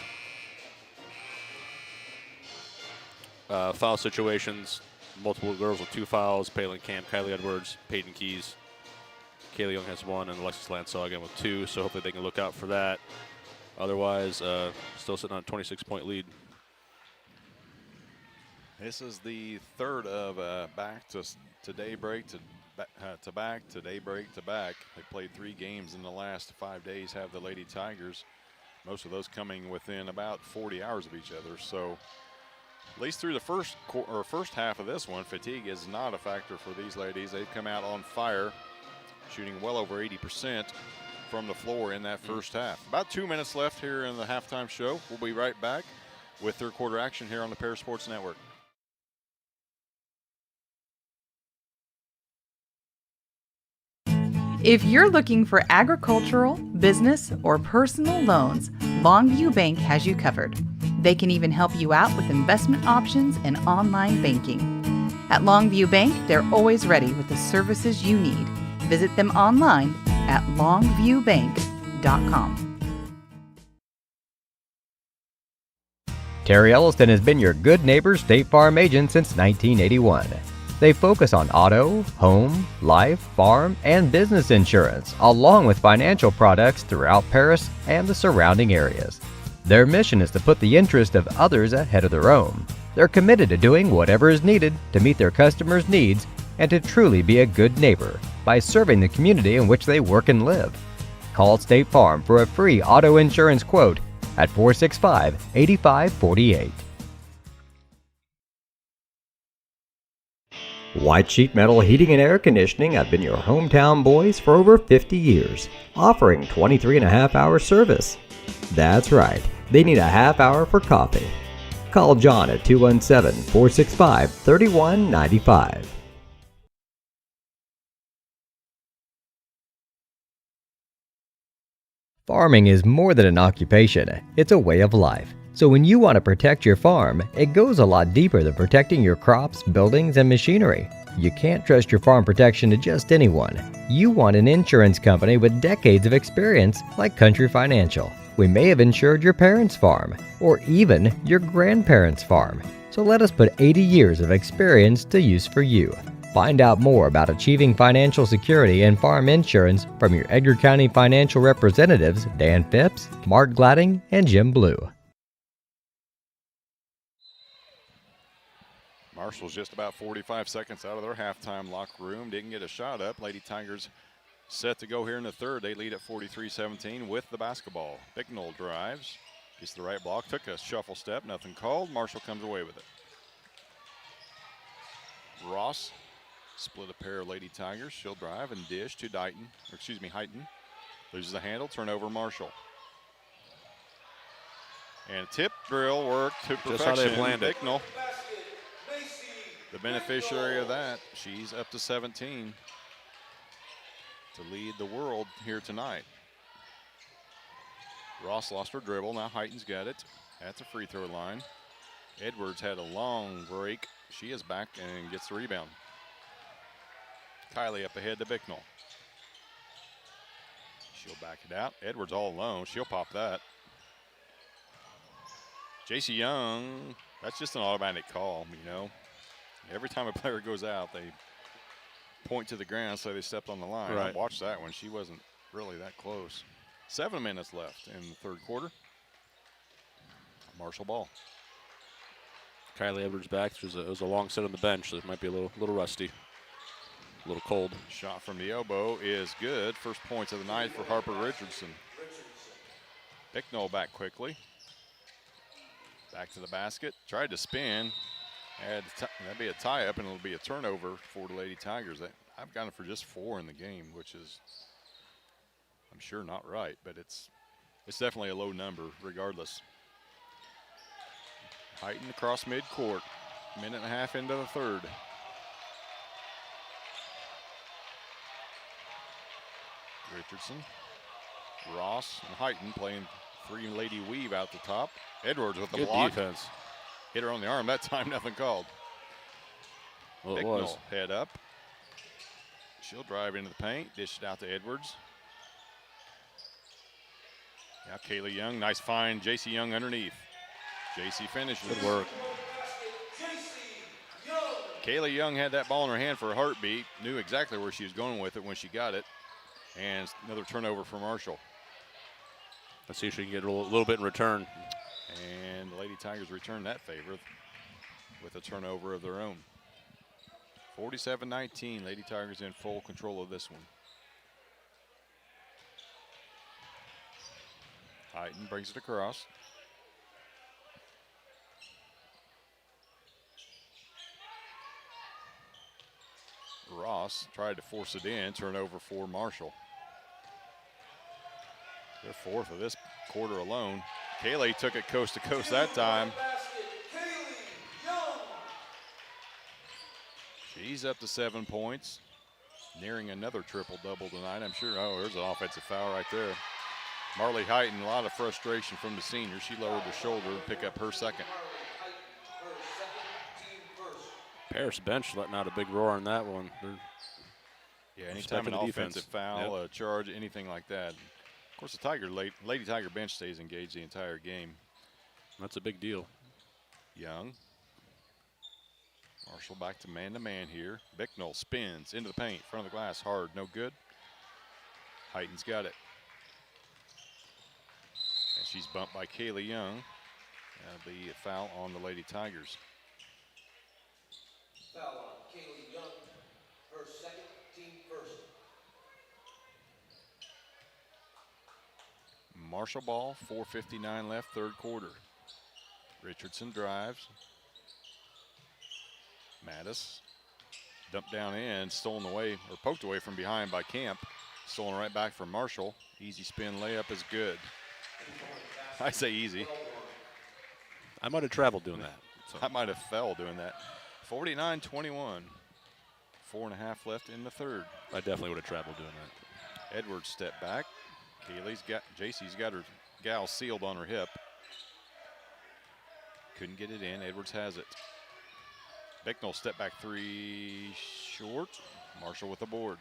Foul situations, multiple girls with 2 fouls. Palin Camp, Kylie Edwards, Peyton Keys. Kaylee Young has 1, and Alexis Lansaw again with 2, so hopefully they can look out for that. Otherwise, still sitting on a 26-point lead. This is the third of back to daybreak to back to daybreak to back. They played 3 games in the last 5 days, have the Lady Tigers. Most of those coming within about 40 hours of each other. So at least through the first half of this one, fatigue is not a factor for these ladies. They've come out on fire, shooting well over 80% from the floor in that first half. About 2 minutes left here in the halftime show. We'll be right back with third quarter action here on the Paris Sports Network. If you're looking for agricultural, business, or personal loans, Longview Bank has you covered. They can even help you out with investment options and online banking. At Longview Bank, they're always ready with the services you need. Visit them online at longviewbank.com. Terry Elliston has been your good neighbor State Farm agent since 1981. They focus on auto, home, life, farm, and business insurance, along with financial products throughout Paris and the surrounding areas. Their mission is to put the interest of others ahead of their own. They're committed to doing whatever is needed to meet their customers' needs and to truly be a good neighbor by serving the community in which they work and live. Call State Farm for a free auto insurance quote at 465-8548. White Sheet Metal Heating and Air Conditioning have been your hometown boys for over 50 years, offering 23.5-hour service. That's right, they need a half hour for coffee. Call John at 217-465-3195. Farming is more than an occupation, it's a way of life. So when you want to protect your farm, it goes a lot deeper than protecting your crops, buildings, and machinery. You can't trust your farm protection to just anyone. You want an insurance company with decades of experience like Country Financial. We may have insured your parents' farm, or even your grandparents' farm. So let us put 80 years of experience to use for you. Find out more about achieving financial security and farm insurance from your Edgar County financial representatives Dan Phipps, Mark Gladding, and Jim Blue. Marshall's just about 45 seconds out of their halftime locker room. Didn't get a shot up. Lady Tigers set to go here in the third. They lead at 43-17 with the basketball. Bicknell drives, gets the right block, took a shuffle step, nothing called. Marshall comes away with it. Ross split a pair of Lady Tigers. She'll drive and dish to Heighton. Loses the handle, turnover Marshall. And tip drill work to perfection. Just how they've landed. Bicknell, the beneficiary of that. She's up to 17 to lead the world here tonight. Ross lost her dribble. Now Heighton's got it at the free throw line. Edwards had a long break. She is back and gets the rebound. Kylie up ahead to Bicknell. She'll back it out. Edwards all alone. She'll pop that. JC Young, that's just an automatic call, you know. Every time a player goes out, they point to the ground, so they stepped on the line. Right. I watched that one. She wasn't really that close. 7 minutes left in the third quarter. Marshall ball. Kylie Edwards back. It was a long set on the bench, so it might be a little rusty, a little cold. Shot from the elbow is good. First points of the night for Harper Richardson. Bicknell back quickly. Back to the basket. Tried to spin. That'd be a tie-up, and it'll be a turnover for the Lady Tigers. I've got it for just 4 in the game, which is, I'm sure, not right, but it's definitely a low number regardless. Heighten across midcourt. Minute and a half into the third. Richardson, Ross, and Heighten playing 3-lady weave out the top. Edwards with the Good block. defense. Hit her on the arm. That time, nothing called. Well, it Bicknell was. head up. She'll drive into the paint. Dish it out to Edwards. Now Kaylee Young. Nice find. JC Young underneath. JC finishes. Good work. Kaylee Young had that ball in her hand for a heartbeat. Knew exactly where she was going with it when she got it. And another turnover for Marshall. Let's see if she can get a little bit in return. And the Lady Tigers return that favor with a turnover of their own. 47-19, Lady Tigers in full control of this one. Heighten brings it across. Ross tried to force it in, turnover for Marshall. Their 4th of this quarter alone. Kaylee took it coast to coast that time. She's up to 7 points, nearing another triple-double tonight, I'm sure. Oh, there's an offensive foul right there. Marley Heighten, a lot of frustration from the senior. She lowered her shoulder to pick up her second. Paris bench letting out a big roar on that one. Yeah, anytime an respecting the offensive defense. foul, Yep. a charge, anything like that. Of course, the Lady Tiger bench stays engaged the entire game. That's a big deal. Young. Marshall back to man here. Bicknell spins into the paint, front of the glass, hard, no good. Heighten's got it. And she's bumped by Kaylee Young. That'll be a foul on the Lady Tigers. Foul on Kaylee Young, her second, team first. Marshall ball, 4:59 left, third quarter. Richardson drives. Mattis dumped down in, stolen away, or poked away from behind by Camp. Stolen right back from Marshall. Easy spin layup is good. I say easy. I might have traveled doing that. So. I might have fell doing that. 49-21. 4.5 left in the third. I definitely would have traveled doing that. Edwards step back. JC's got her gal sealed on her hip. Couldn't get it in. Edwards has it. Bicknell step back 3 short. Marshall with the board.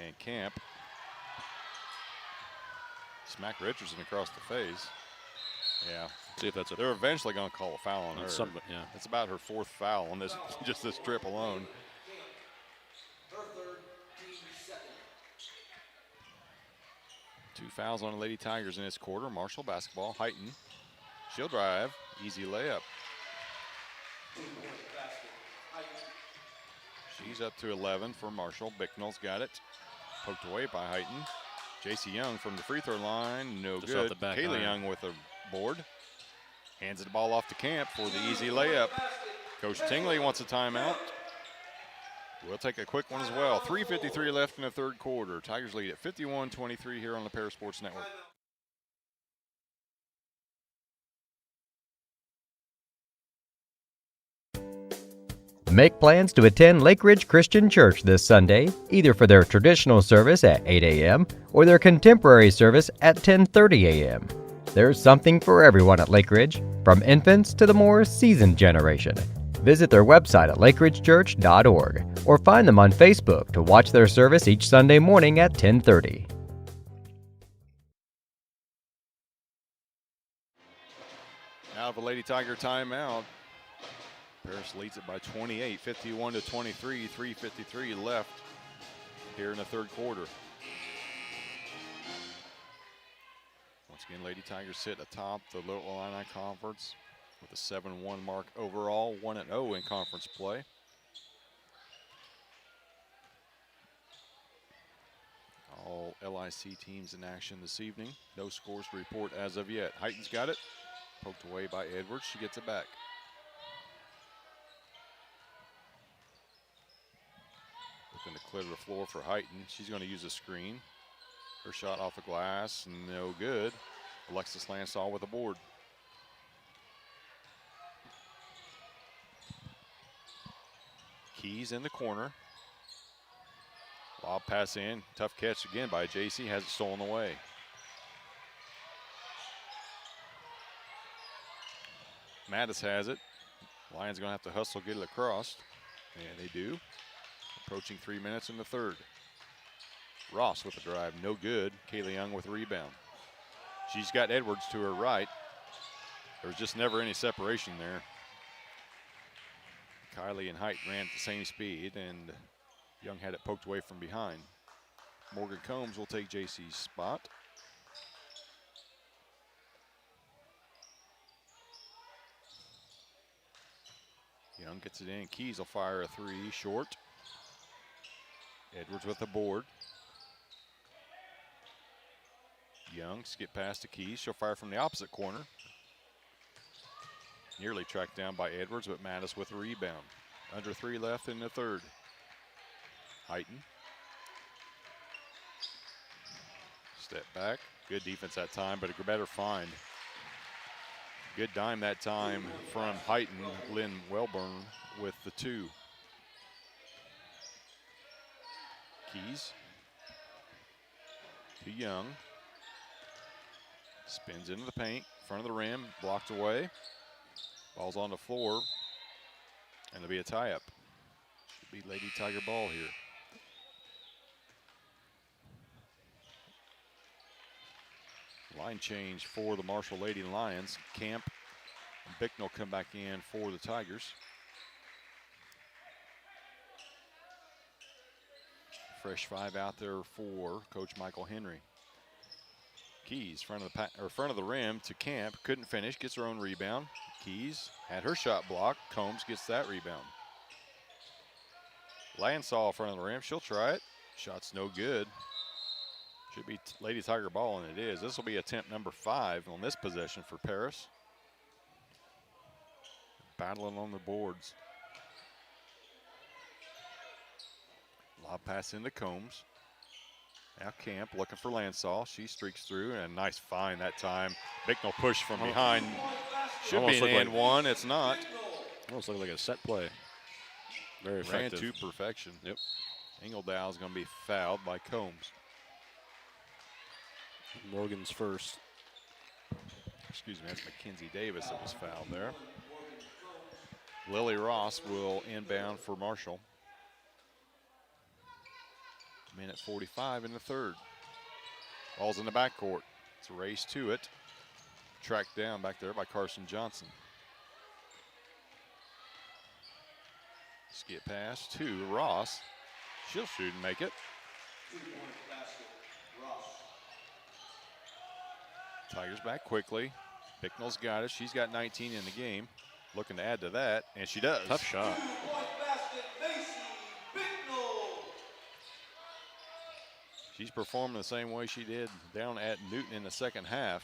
And Camp smacked Richardson across the face. Yeah. See if that's a. They're eventually going to call a foul on her. Yeah. It's about her 4th foul on this, just this trip alone. Her third, team second. 2 fouls on the Lady Tigers in this quarter. Marshall basketball. Heighten. She'll drive. Easy layup. 2-point basket. Heighten. She's up to 11 for Marshall. Bicknell's got it. Poked away by Heighten. JC Young from the free throw line. No Just good. off the back Kaylee iron. Young with a board. Hands the ball off to Camp for the easy layup. Coach Tingley wants a timeout. We'll take a quick one as well. 3:53 left in the third quarter. Tigers lead at 51-23 here on the Paris Sports Network. Make plans to attend Lake Ridge Christian Church this Sunday, either for their traditional service at 8 a.m. or their contemporary service at 10:30 a.m. There's something for everyone at Lake Ridge, from infants to the more seasoned generation. Visit their website at lakeridgechurch.org or find them on Facebook to watch their service each Sunday morning at 10:30. Now the Lady Tiger timeout. Paris leads it by 28, 51-23, 3:53 left here in the third quarter. Once again, Lady Tigers sit atop the Little Illini Conference with a 7-1 mark overall, 1-0 in conference play. All LIC teams in action this evening. No scores to report as of yet. Heighton's got it. Poked away by Edwards. She gets it back. Looking to clear the floor for Heighton. She's going to use a screen. Her shot off the glass, no good. Alexis Lansall with a board. Keys in the corner. Lob pass in. Tough catch again by JC. Has it stolen away. Mattis has it. Lions going to have to hustle, get it across. And they do. Approaching 3 minutes in the third. Ross with the drive, no good. Kaylee Young with a rebound. She's got Edwards to her right. There was just never any separation there. Kylie and Height ran at the same speed, and Young had it poked away from behind. Morgan Combs will take JC's spot. Young gets it in. Keys will fire a three short. Edwards with the board. Young skip past to Keys. She'll fire from the opposite corner. Nearly tracked down by Edwards, but Mattis with a rebound. Under 3 left in the third. Heighton. Step back. Good defense that time, but a better find. Good dime that time from Heighton. Lynn Welburn with the 2. Keys to Young. Spins into the paint, front of the rim, blocked away. Ball's on the floor, and it'll be a tie-up. Should be Lady Tiger ball here. Line change for the Marshall Lady Lions. Camp and Bicknell come back in for the Tigers. Fresh 5 out there for Coach Michael Henry. Keys front of the rim to Camp, couldn't finish, gets her own rebound. Keys had her shot blocked. Combs gets that rebound. Lansall front of the rim, she'll try it. Shot's no good. Should be Lady Tiger ball, and it is. This will be attempt number 5 on this possession for Paris. Battling on the boards. Lob pass into Combs. Now Camp looking for Lansall. She streaks through, and a nice find that time. Bicknell push from behind. Should be an and one. It's not. Almost looked like a set play. Very effective. Ran to perfection. Yep. Engeldow is going to be fouled by Combs. Morgan's first. Excuse me, that's Mackenzie Davis that was fouled there. Lily Ross will inbound for Marshall. Minute 45 in the third. Ball's in the backcourt. It's a race to it. Tracked down back there by Carson Johnson. Skip pass to Ross. She'll shoot and make it. 3-point basket, Ross. Tigers back quickly. Bicknell's got it. She's got 19 in the game. Looking to add to that, and she does. Tough shot. 2-point basket, Macy Bicknell. She's performing the same way she did down at Newton in the second half.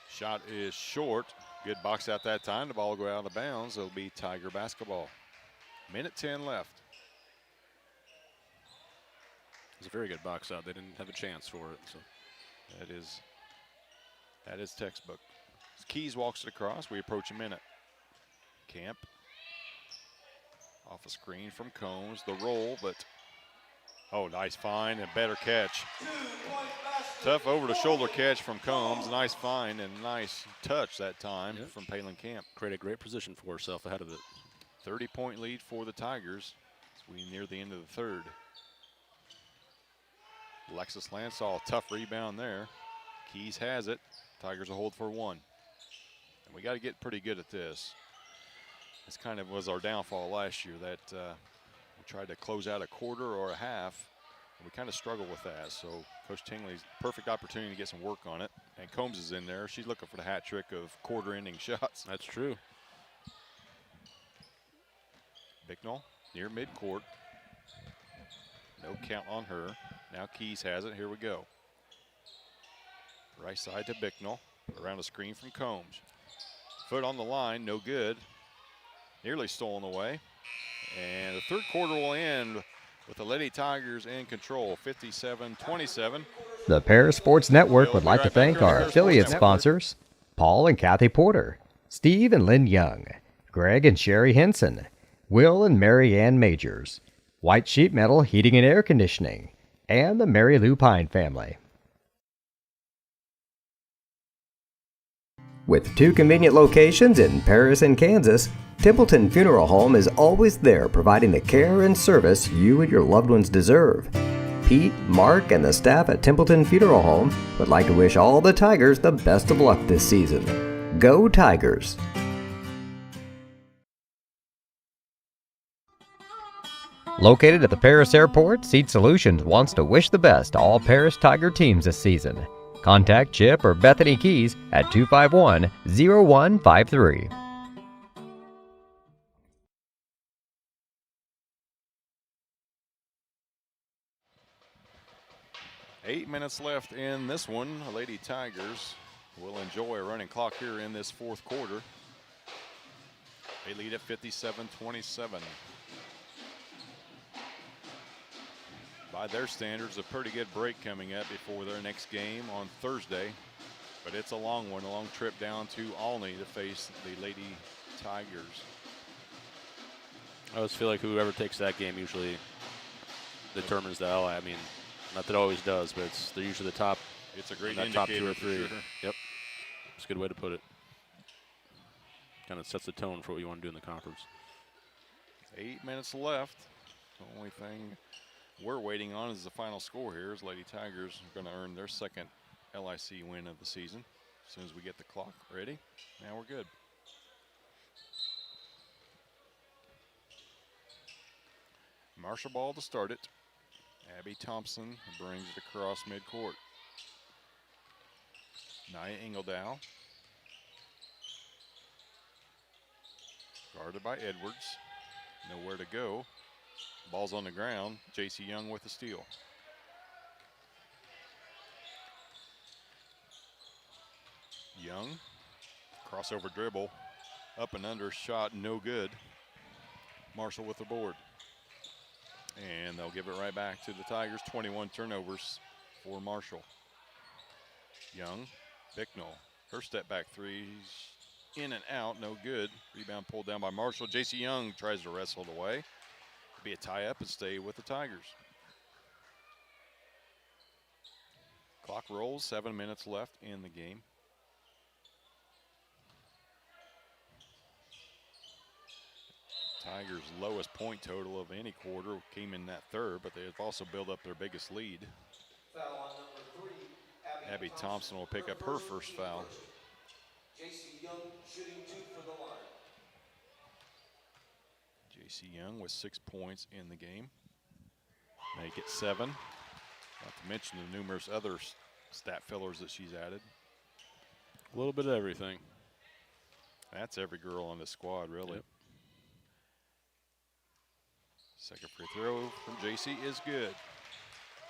Shot is short. Good box out that time. The ball will go out of bounds. It'll be Tiger basketball. Minute 10 left. It's a very good box out. They didn't have a chance for it. So that is textbook. Keys walks it across. We approach a minute. Camp. Off a screen from Combs. The roll, but oh, nice find and better catch. 2-point basket. Tough over-the-shoulder catch from Combs. Nice find and nice touch that time from Palin Camp. created a great position for herself ahead of it. 30-point lead for the Tigers as we near the end of the third. Alexis Lansall, tough rebound there. Keys has it. Tigers will hold for 1. And we got to get pretty good at this. This kind of was our downfall last year, that we tried to close out a quarter or a half, and we kind of struggled with that. So Coach Tingley's perfect opportunity to get some work on it. And Combs is in there. She's looking for the hat trick of quarter-ending shots. That's true. Bicknell near midcourt. No count on her. Now Keys has it. Here we go. Right side to Bicknell. Around a screen from Combs. Foot on the line, no good. Nearly stolen away. And the third quarter will end with the Lady Tigers in control, 57-27. The Paris Sports Network We'll would be like right to back thank here on the our Paris Sports affiliate Network. sponsors, Paul and Kathy Porter, Steve and Lynn Young, Greg and Sherry Henson, Will and Mary Ann Majors, White Sheet Metal Heating and Air Conditioning, and the Mary Lou Pine family. With 2 convenient locations in Paris and Kansas, Templeton Funeral Home is always there providing the care and service you and your loved ones deserve. Pete, Mark, and the staff at Templeton Funeral Home would like to wish all the Tigers the best of luck this season. Go Tigers! Located at the Paris Airport, Seat Solutions wants to wish the best to all Paris Tiger teams this season. Contact Chip or Bethany Keys at 251-0153. Eight minutes left in this one. The Lady Tigers will enjoy a running clock here in this fourth quarter. They lead at 57-27. By their standards, a pretty good break coming up before their next game on Thursday. But it's a long one, a long trip down to Olney to face the Lady Tigers. I always feel like whoever takes that game usually determines the L. I mean, not that it always does, but they're usually the top. It's a great that top 2 or indicator 3. for sure. Yep, it's a good way to put it. Kind of sets the tone for what you want to do in the conference. 8 minutes left. The only thing we're waiting on is the final score here. As Lady Tigers are going to earn their second LIC win of the season. As soon as we get the clock ready, now we're good. Marshall ball to start it. Abby Thompson brings it across midcourt. Nia Engeldow. Guarded by Edwards. Nowhere to go. Ball's on the ground. J.C. Young with the steal. Young. Crossover dribble. Up and under. Shot no good. Marshall with the board. And they'll give it right back to the Tigers. 21 turnovers for Marshall. Young. Bicknell. Her step back threes. In and out. No good. Rebound pulled down by Marshall. J.C. Young tries to wrestle it away. Be a tie-up and stay with the Tigers. Clock rolls, 7 minutes left in the game. Tigers' lowest point total of any quarter came in that third, but they have also built up their biggest lead. Foul on number 3, Abby Thompson will pick up her first foul. J.C. Young shooting 2 for the line. J.C. Young with 6 points in the game. Make it 7. Not to mention the numerous other stat fillers that she's added. A little bit of everything. That's every girl on this squad, really. Yep. Second free throw from J.C. is good.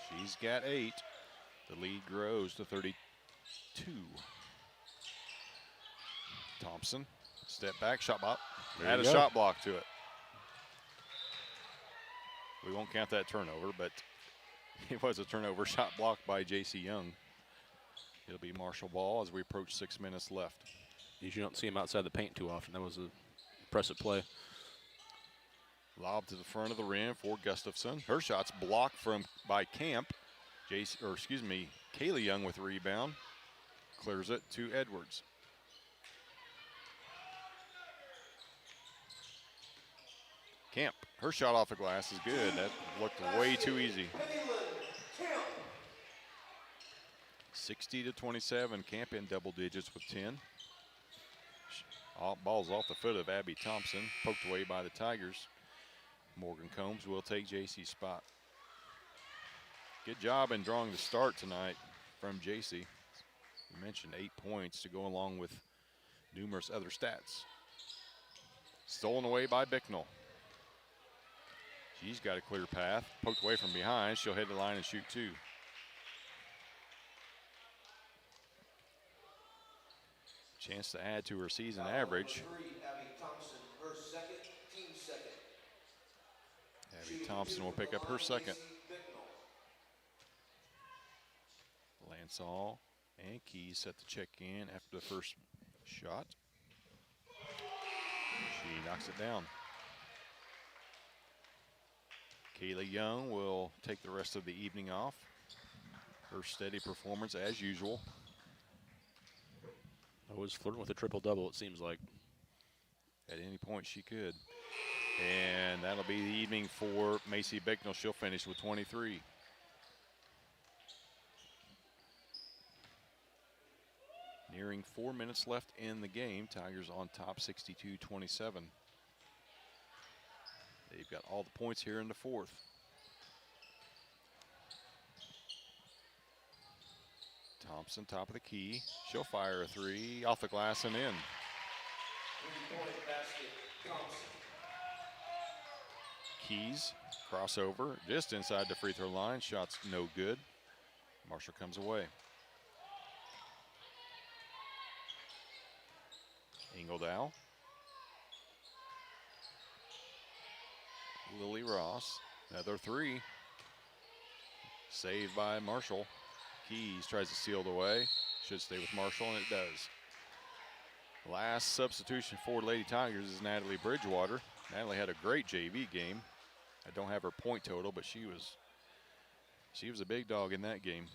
She's got 8. The lead grows to 32. Thompson, step back, shot block. There Add you a go. shot block to it. We won't count that turnover, but it was a turnover shot blocked by J.C. Young. It'll be Marshall ball as we approach 6 minutes left. Usually don't see him outside the paint too often. That was an impressive play. Lob to the front of the rim for Gustafson. Her shot's blocked by Camp. Kaylee Young with the rebound. Clears it to Edwards. Camp, her shot off the glass is good. That looked way too easy. 60-27, Camp in double digits with 10. Ball's off the foot of Abby Thompson, poked away by the Tigers. Morgan Combs will take JC's spot. Good job in drawing the start tonight from JC. You mentioned 8 points to go along with numerous other stats. Stolen away by Bicknell. She's got a clear path. Poked away from behind. She'll head the line and shoot 2. Chance to add to her season average. Number 3, Abby Thompson, her second, team second. Abby Thompson will pick up her second. Bicknell. Lansall and Keys set to check in after the first shot. She knocks it down. Kayla Young will take the rest of the evening off. Her steady performance as usual. Always flirting with a triple-double, it seems like. At any point she could. And that'll be the evening for Macy Bicknell. She'll finish with 23. Nearing 4 minutes left in the game. Tigers on top 62-27. They've got all the points here in the fourth. Thompson, top of the key. She'll fire a 3 off the glass and in. 3-point basket, Thompson. Keys, crossover, just inside the free throw line. Shot's no good. Marshall comes away. Ingledow. Lily Ross, another 3. Saved by Marshall. Keys tries to seal it away. Should stay with Marshall, and it does. Last substitution for Lady Tigers is Natalie Bridgewater. Natalie had a great JV game. I don't have her point total, but she was a big dog in that game.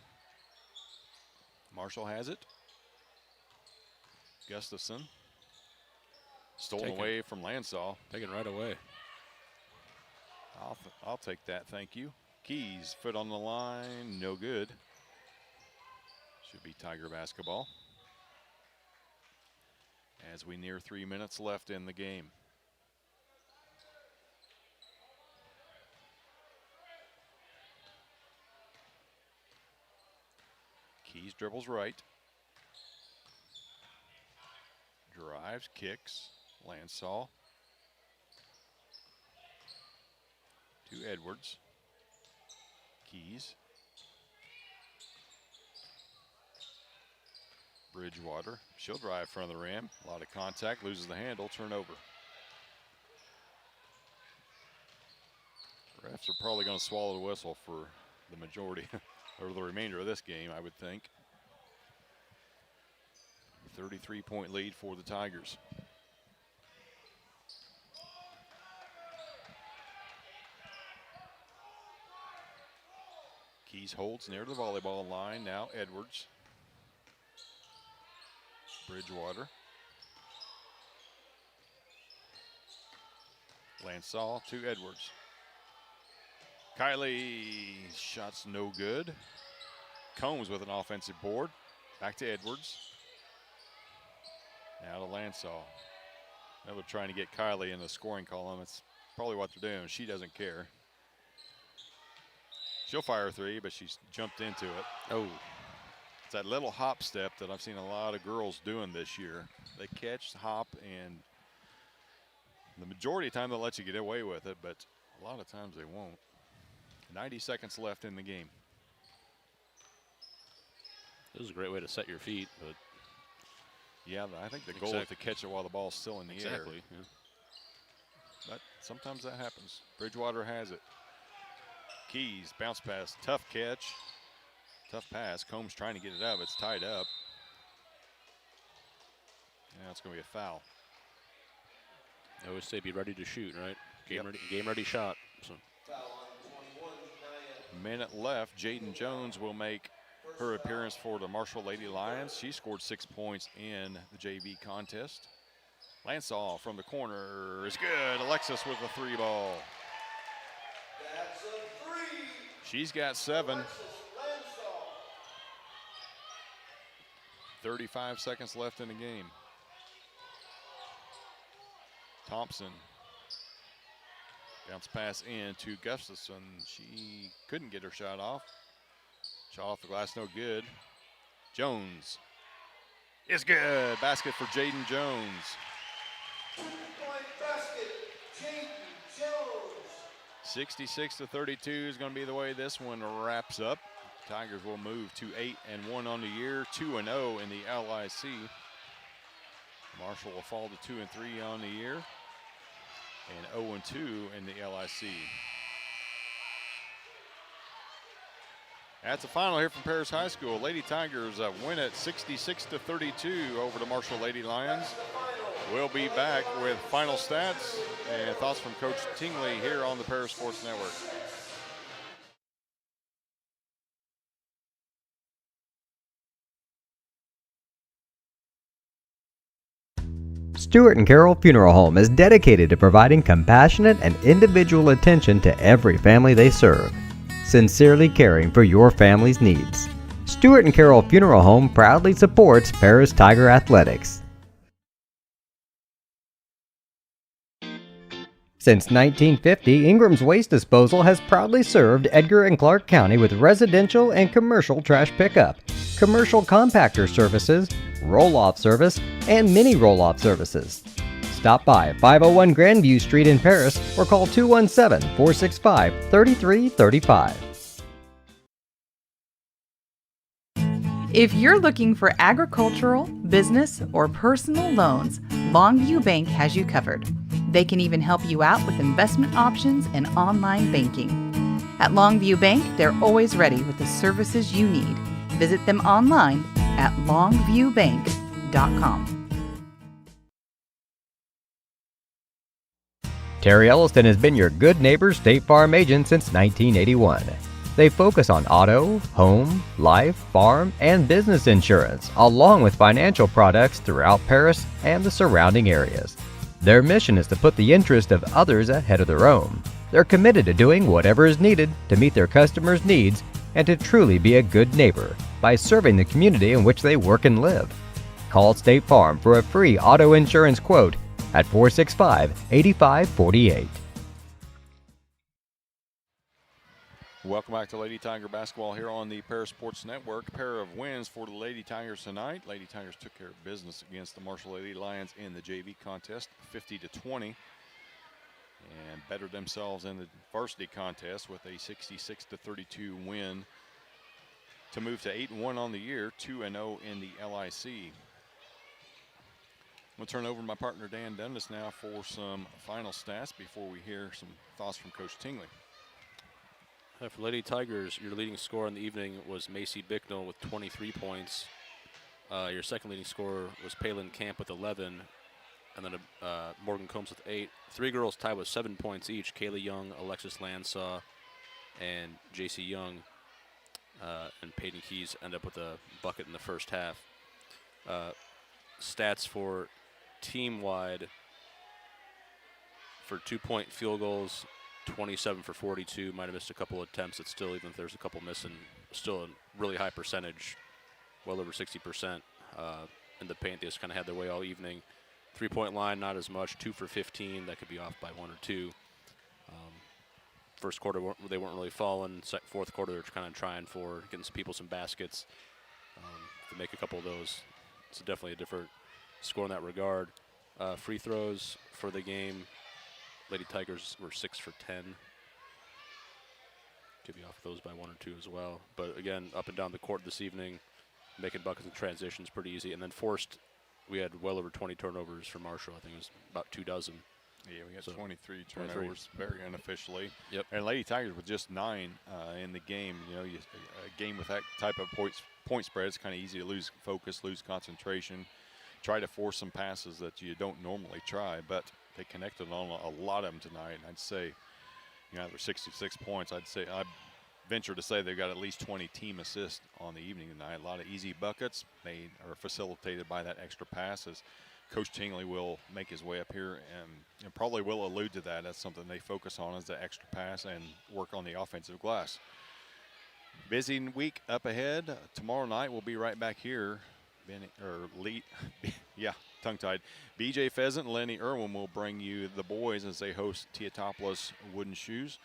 Marshall has it. Gustafson. Stolen away from Lansall. Taken right away. I'll take that, thank you. Keys, foot on the line, no good. Should be Tiger basketball. As we near 3 minutes left in the game. Keys dribbles right. Drives, kicks, Lansall. To Edwards. Keys. Bridgewater, she'll drive front of the rim. A lot of contact, loses the handle, turnover. Refs are probably going to swallow the whistle for the majority or the remainder of this game, I would think. 33-point lead for the Tigers. Keys holds near the volleyball line. Now Edwards. Bridgewater. Lansall to Edwards. Kylie, shots no good. Combs with an offensive board. Back to Edwards. Now to Lansall. Now they're trying to get Kylie in the scoring column. It's probably what they're doing. She doesn't care. She'll fire a 3, but she's jumped into it. Oh. It's that little hop step that I've seen a lot of girls doing this year. They catch, hop, and the majority of the time they'll let you get away with it, but a lot of times they won't. 90 seconds left in the game. This is a great way to set your feet, but yeah, I think the goal is to catch it while the ball's still in the air. Exactly. Yeah. But sometimes that happens. Bridgewater has it. Keys, bounce pass, tough catch. Tough pass. Combs trying to get it up. It's tied up. Now it's going to be a foul. I always say be ready to shoot, right? Yep. Game ready shot. So. Foul on 21, Naya. Minute left. Jaden Jones will make her appearance for the Marshall Lady Lions. She scored 6 points in the JV contest. Lansall from the corner is good. Alexis with a 3 ball. That's a 3. She's got 7. Alexis Lansall. 35 seconds left in the game. Thompson. Bounce pass in to Gustafson. She couldn't get her shot off. Shot off the glass, no good. Jones. It's good. Basket for Jaden Jones. 2-point basket, Jaden Jones. 66-32 is going to be the way this one wraps up. Tigers will move to 8-1 on the year, 2-0 in the LIC. Marshall will fall to 2-3 on the year, and 0-2 in the LIC. That's the final here from Paris High School. Lady Tigers win it 66-32 over the Marshall Lady Lions. We'll be back with final stats and thoughts from Coach Tingley here on the Paris Sports Network. Stewart and Carroll Funeral Home is dedicated to providing compassionate and individual attention to every family they serve, sincerely caring for your family's needs. Stewart and Carroll Funeral Home proudly supports Paris Tiger Athletics. Since 1950, Ingram's Waste Disposal has proudly served Edgar and Clark County with residential and commercial trash pickup, commercial compactor services, roll-off service, and mini roll-off services. Stop by 501 Grandview Street in Paris or call 217-465-3335. If you're looking for agricultural, business, or personal loans, Longview Bank has you covered. They can even help you out with investment options and online banking. At Longview Bank, they're always ready with the services you need. Visit them online at longviewbank.com. Terry Elliston has been your good neighbor State Farm agent since 1981. They focus on auto, home, life, farm, and business insurance, along with financial products throughout Paris and the surrounding areas. Their mission is to put the interest of others ahead of their own. They're committed to doing whatever is needed to meet their customers' needs and to truly be a good neighbor by serving the community in which they work and live. Call State Farm for a free auto insurance quote at 465-8548. Welcome back to Lady Tiger basketball here on the Paris Sports Network. Pair of wins for the Lady Tigers tonight. Lady Tigers took care of business against the Marshall Lady Lions in the JV contest, 50-20, and bettered themselves in the varsity contest with a 66-32 win to move to 8-1 on the year, 2-0 in the LIC. We'll turn over to my partner Dan Dundas now for some final stats before we hear some thoughts from Coach Tingley. For Lady Tigers, your leading scorer in the evening was Macy Bicknell with 23 points. Your second leading scorer was Palin Camp with 11, and then Morgan Combs with 8. Three girls tied with 7 points each: Kayla Young, Alexis Landsaw, and J.C. Young. And Peyton Keys end up with a bucket in the first half. Stats for team-wide for 2-point field goals, 27 for 42. Might have missed a couple attempts. It's still, even if there's a couple missing, still a really high percentage, well over 60%. In the paint, they just kind of had their way all evening. 3-point line, not as much. 2 for 15. That could be off by 1 or 2. First quarter, they weren't really falling. Fourth quarter, they're kind of trying for getting some people some baskets. To make a couple of those, it's definitely a different score in that regard. Free throws for the game, Lady Tigers were 6 for 10. Could be off those by 1 or 2 as well. But again, up and down the court this evening, making buckets and transitions pretty easy. And then we had well over 20 turnovers for Marshall. I think it was about 2 dozen. Yeah, we got 23 turnovers very unofficially. Yep. And Lady Tigers with just 9 in the game. You know, a game with that type of point spread, it's kind of easy to lose focus, lose concentration, try to force some passes that you don't normally try. But they connected on a lot of them tonight. I'd say, you know, there's 66 points. I'd venture to say they've got at least 20 team assists on the evening tonight. A lot of easy buckets. They are facilitated by that extra passes. Coach Tingley will make his way up here and probably will allude to that. That's something they focus on, is the extra pass and work on the offensive glass. Busy week up ahead. Tomorrow night we'll be right back here. Tongue-tied. BJ Pheasant and Lenny Irwin will bring you the boys as they host Teotopolis Wooden Shoes.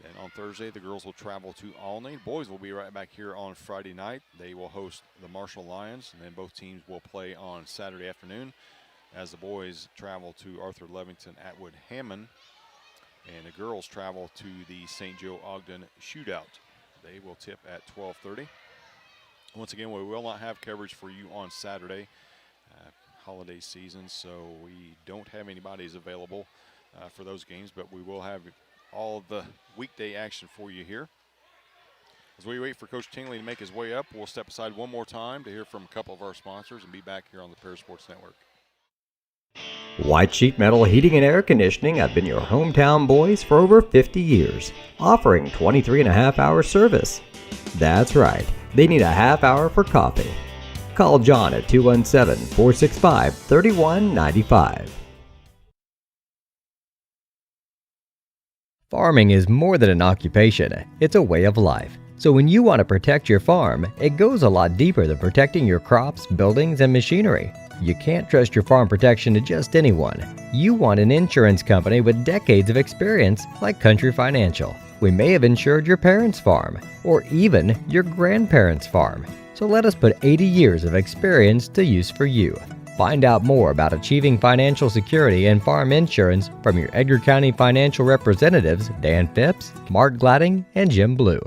Then on Thursday, the girls will travel to Olney. Boys will be right back here on Friday night. They will host the Marshall Lions, and then both teams will play on Saturday afternoon as the boys travel to Arthur Levington Atwood Hammond. And the girls travel to the St. Joe Ogden Shootout. They will tip at 12:30. Once again, we will not have coverage for you on Saturday, holiday season, so we don't have anybody's available for those games, but we will have all the weekday action for you here. As we wait for Coach Tingley to make his way up, we'll step aside one more time to hear from a couple of our sponsors and be back here on the Parasports Network. White Sheet Metal Heating and Air Conditioning have been your hometown boys for over 50 years, offering 23.5-hour service. That's right, they need a half hour for coffee. Call John at 217-465-3195. Farming is more than an occupation, it's a way of life. So when you want to protect your farm, it goes a lot deeper than protecting your crops, buildings, and machinery. You can't trust your farm protection to just anyone. You want an insurance company with decades of experience like Country Financial. We may have insured your parents' farm, or even your grandparents' farm. So let us put 80 years of experience to use for you. Find out more about achieving financial security and farm insurance from your Edgar County financial representatives, Dan Phipps, Mark Gladding, and Jim Blue.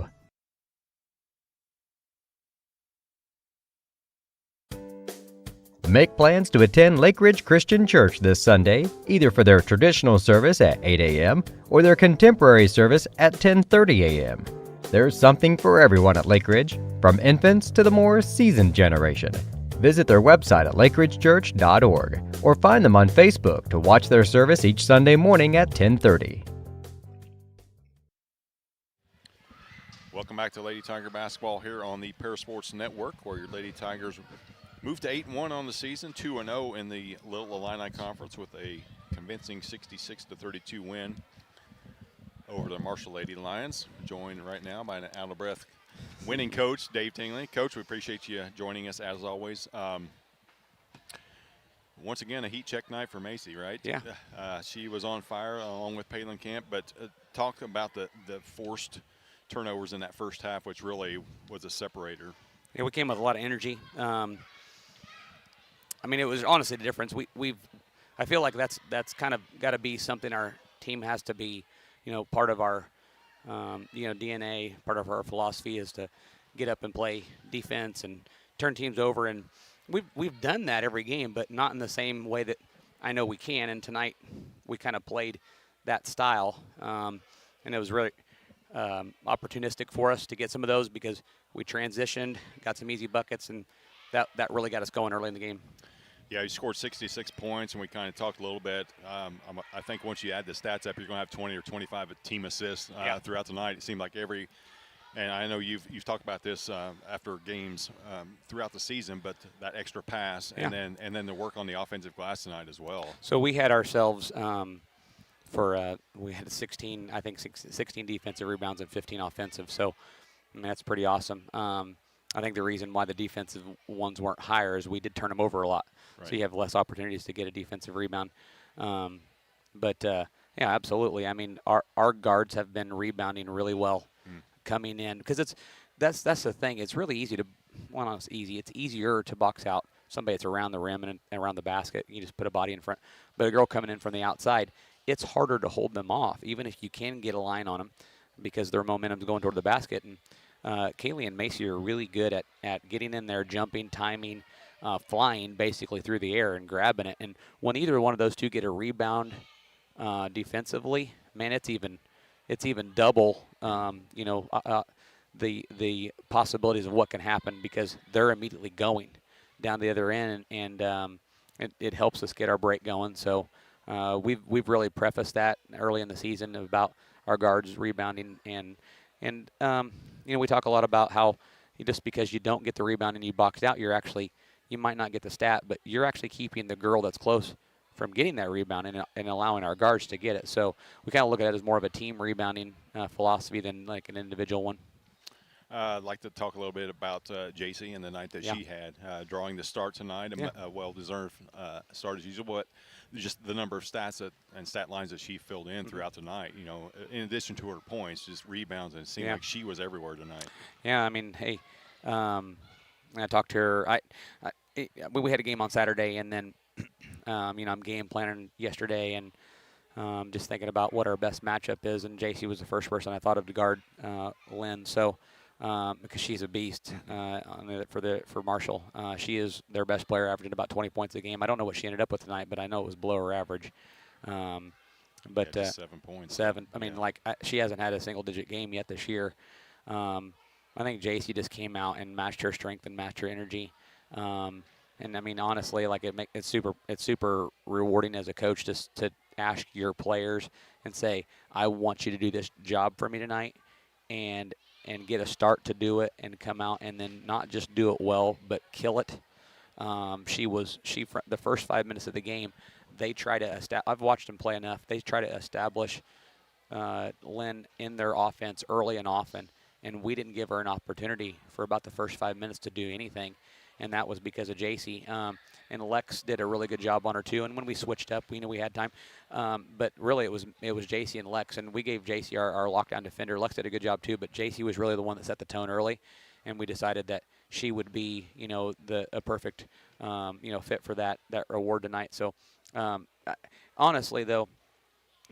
Make plans to attend Lake Ridge Christian Church this Sunday, either for their traditional service at 8 a.m. or their contemporary service at 10:30 a.m. There's something for everyone at Lake Ridge, from infants to the more seasoned generation. Visit their website at lakeridgechurch.org or find them on Facebook to watch their service each Sunday morning at 10:30. Welcome back to Lady Tiger basketball here on the Parasports Network, where your Lady Tigers moved to 8-1 on the season, 2-0 in the Little Illini Conference with a convincing 66-32 win over the Marshall Lady Lions. Joined right now by an out-of-breath winning coach, Dave Tingley. Coach, we appreciate you joining us as always. Once again, a heat check night for Macy, right? Yeah. She was on fire along with Palin Camp, but talk about the forced turnovers in that first half, which really was a separator. Yeah, we came with a lot of energy. I mean, it was honestly the difference. I feel like that's kind of got to be something our team has to be, part of our, DNA, part of our philosophy is to get up and play defense and turn teams over. And we've done that every game, but not in the same way that I know we can. And tonight we kind of played that style, and it was really opportunistic for us to get some of those because we transitioned, got some easy buckets, and that really got us going early in the game. Yeah, you scored 66 points, and we kind of talked a little bit. I think once you add the stats up, you're going to have 20 or 25 team assists throughout the night. It seemed like and I know you've talked about this after games throughout the season, but that extra pass and then the work on the offensive glass tonight as well. So we had ourselves we had 16 defensive rebounds and 15 offensive. So I mean, that's pretty awesome. I think the reason why the defensive ones weren't higher is we did turn them over a lot. Right. So you have less opportunities to get a defensive rebound. Yeah, absolutely. I mean, our guards have been rebounding really well coming in because that's the thing. It's really easy to – well, it's easy. It's easier to box out somebody that's around the rim and around the basket. You just put a body in front. But a girl coming in from the outside, it's harder to hold them off, even if you can get a line on them because their momentum's going toward the basket. And Kaylee and Macy are really good at getting in there, jumping, timing, flying basically through the air and grabbing it. And when either one of those two get a rebound defensively, man, it's even double, the possibilities of what can happen because they're immediately going down the other end, and it helps us get our break going. So we've really prefaced that early in the season about our guards rebounding and we talk a lot about how just because you don't get the rebound and you box out, you might not get the stat, but you're actually keeping the girl that's close from getting that rebound and allowing our guards to get it. So we kind of look at it as more of a team rebounding philosophy than like an individual one. I'd like to talk a little bit about JC and the night that she had, drawing the start tonight, a well-deserved start as usual, but just the number of stats and stat lines that she filled in throughout the night, in addition to her points, just rebounds, and it seemed like she was everywhere tonight. Yeah, I mean, hey, I talked to her. We had a game on Saturday, and then, I'm game planning yesterday, and just thinking about what our best matchup is, and JC was the first person I thought of to guard Lynn. So because she's a beast for Marshall. She is their best player, averaging about 20 points a game. I don't know what she ended up with tonight, but I know it was below her average. But 7 points. 7. I mean, she hasn't had a single-digit game yet this year. I think JC just came out and matched her strength and matched her energy. And I mean, honestly, like it's super rewarding as a coach just to ask your players and say, I want you to do this job for me tonight, and get a start to do it and come out and then not just do it well, but kill it. The first 5 minutes of the game, they try to I've watched them play enough. They try to establish Lynn in their offense early and often, and we didn't give her an opportunity for about the first 5 minutes to do anything, and that was because of JC. And Lex did a really good job on her too. And when we switched up, we knew we had time, but really it was JC and Lex, and we gave JC our lockdown defender. Lex did a good job too, but JC was really the one that set the tone early, and we decided that she would be, a perfect, fit for that reward tonight. So, honestly though,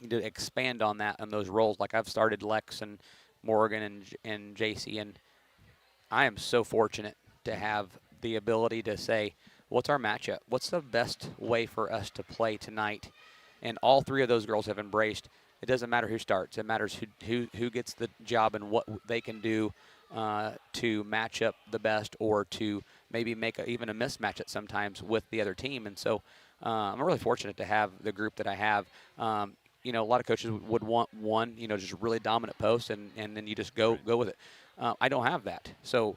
to expand on that and those roles, like I've started Lex and Morgan and JC, and I am so fortunate to have the ability to say, what's our matchup? What's the best way for us to play tonight? And all 3 of those girls have embraced. It doesn't matter who starts. It matters who gets the job and what they can do to match up the best, or to maybe make even a mismatch at sometimes with the other team. And so I'm really fortunate to have the group that I have. A lot of coaches would want one, just really dominant post, and then you just go with it. I don't have that. So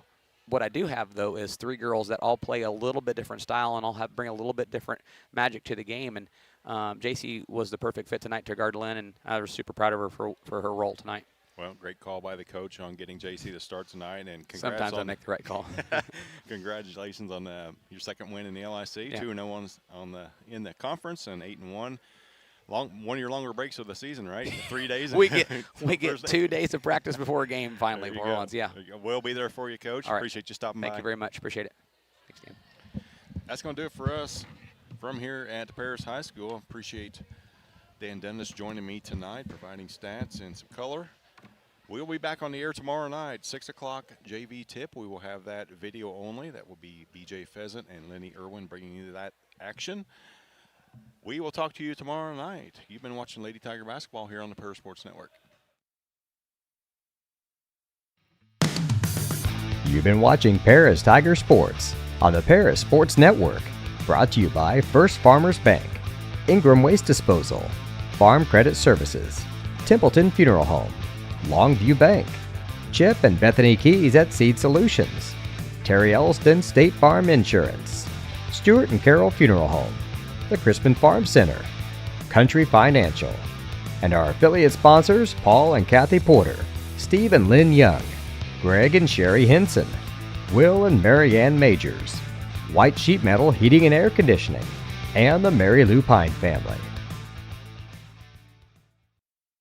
what I do have, though, is 3 girls that all play a little bit different style and all bring a little bit different magic to the game. And JC was the perfect fit tonight to guard Lynn, and I was super proud of her for her role tonight. Well, great call by the coach on getting JC to start tonight, and congrats. Sometimes I make the right call. Congratulations on your second win in the LIC. Yeah. 2-0 in the conference, and 8-1. One of your longer breaks of the season, right? 3 days. we get 2 days of practice before a game finally. Yeah. We'll be there for you, Coach. All right. Appreciate you stopping by. Thank you very much. Appreciate it. Thanks, Dan. That's going to do it for us from here at Paris High School. Appreciate Dan Dennis joining me tonight, providing stats and some color. We'll be back on the air tomorrow night, 6 o'clock JV tip. We will have that video only. That will be BJ Pheasant and Lenny Irwin bringing you that action. We will talk to you tomorrow night. You've been watching Lady Tiger Basketball here on the Paris Sports Network. You've been watching Paris Tiger Sports on the Paris Sports Network. Brought to you by First Farmers Bank, Ingram Waste Disposal, Farm Credit Services, Templeton Funeral Home, Longview Bank, Chip and Bethany Keys at Seed Solutions, Terry Elston State Farm Insurance, Stuart and Carroll Funeral Home, the Crispin Farm Center, Country Financial, and our affiliate sponsors Paul and Kathy Porter, Steve and Lynn Young, Greg and Sherry Henson, Will and Mary Ann Majors, White Sheet Metal Heating and Air Conditioning, and the Mary Lou Pine family.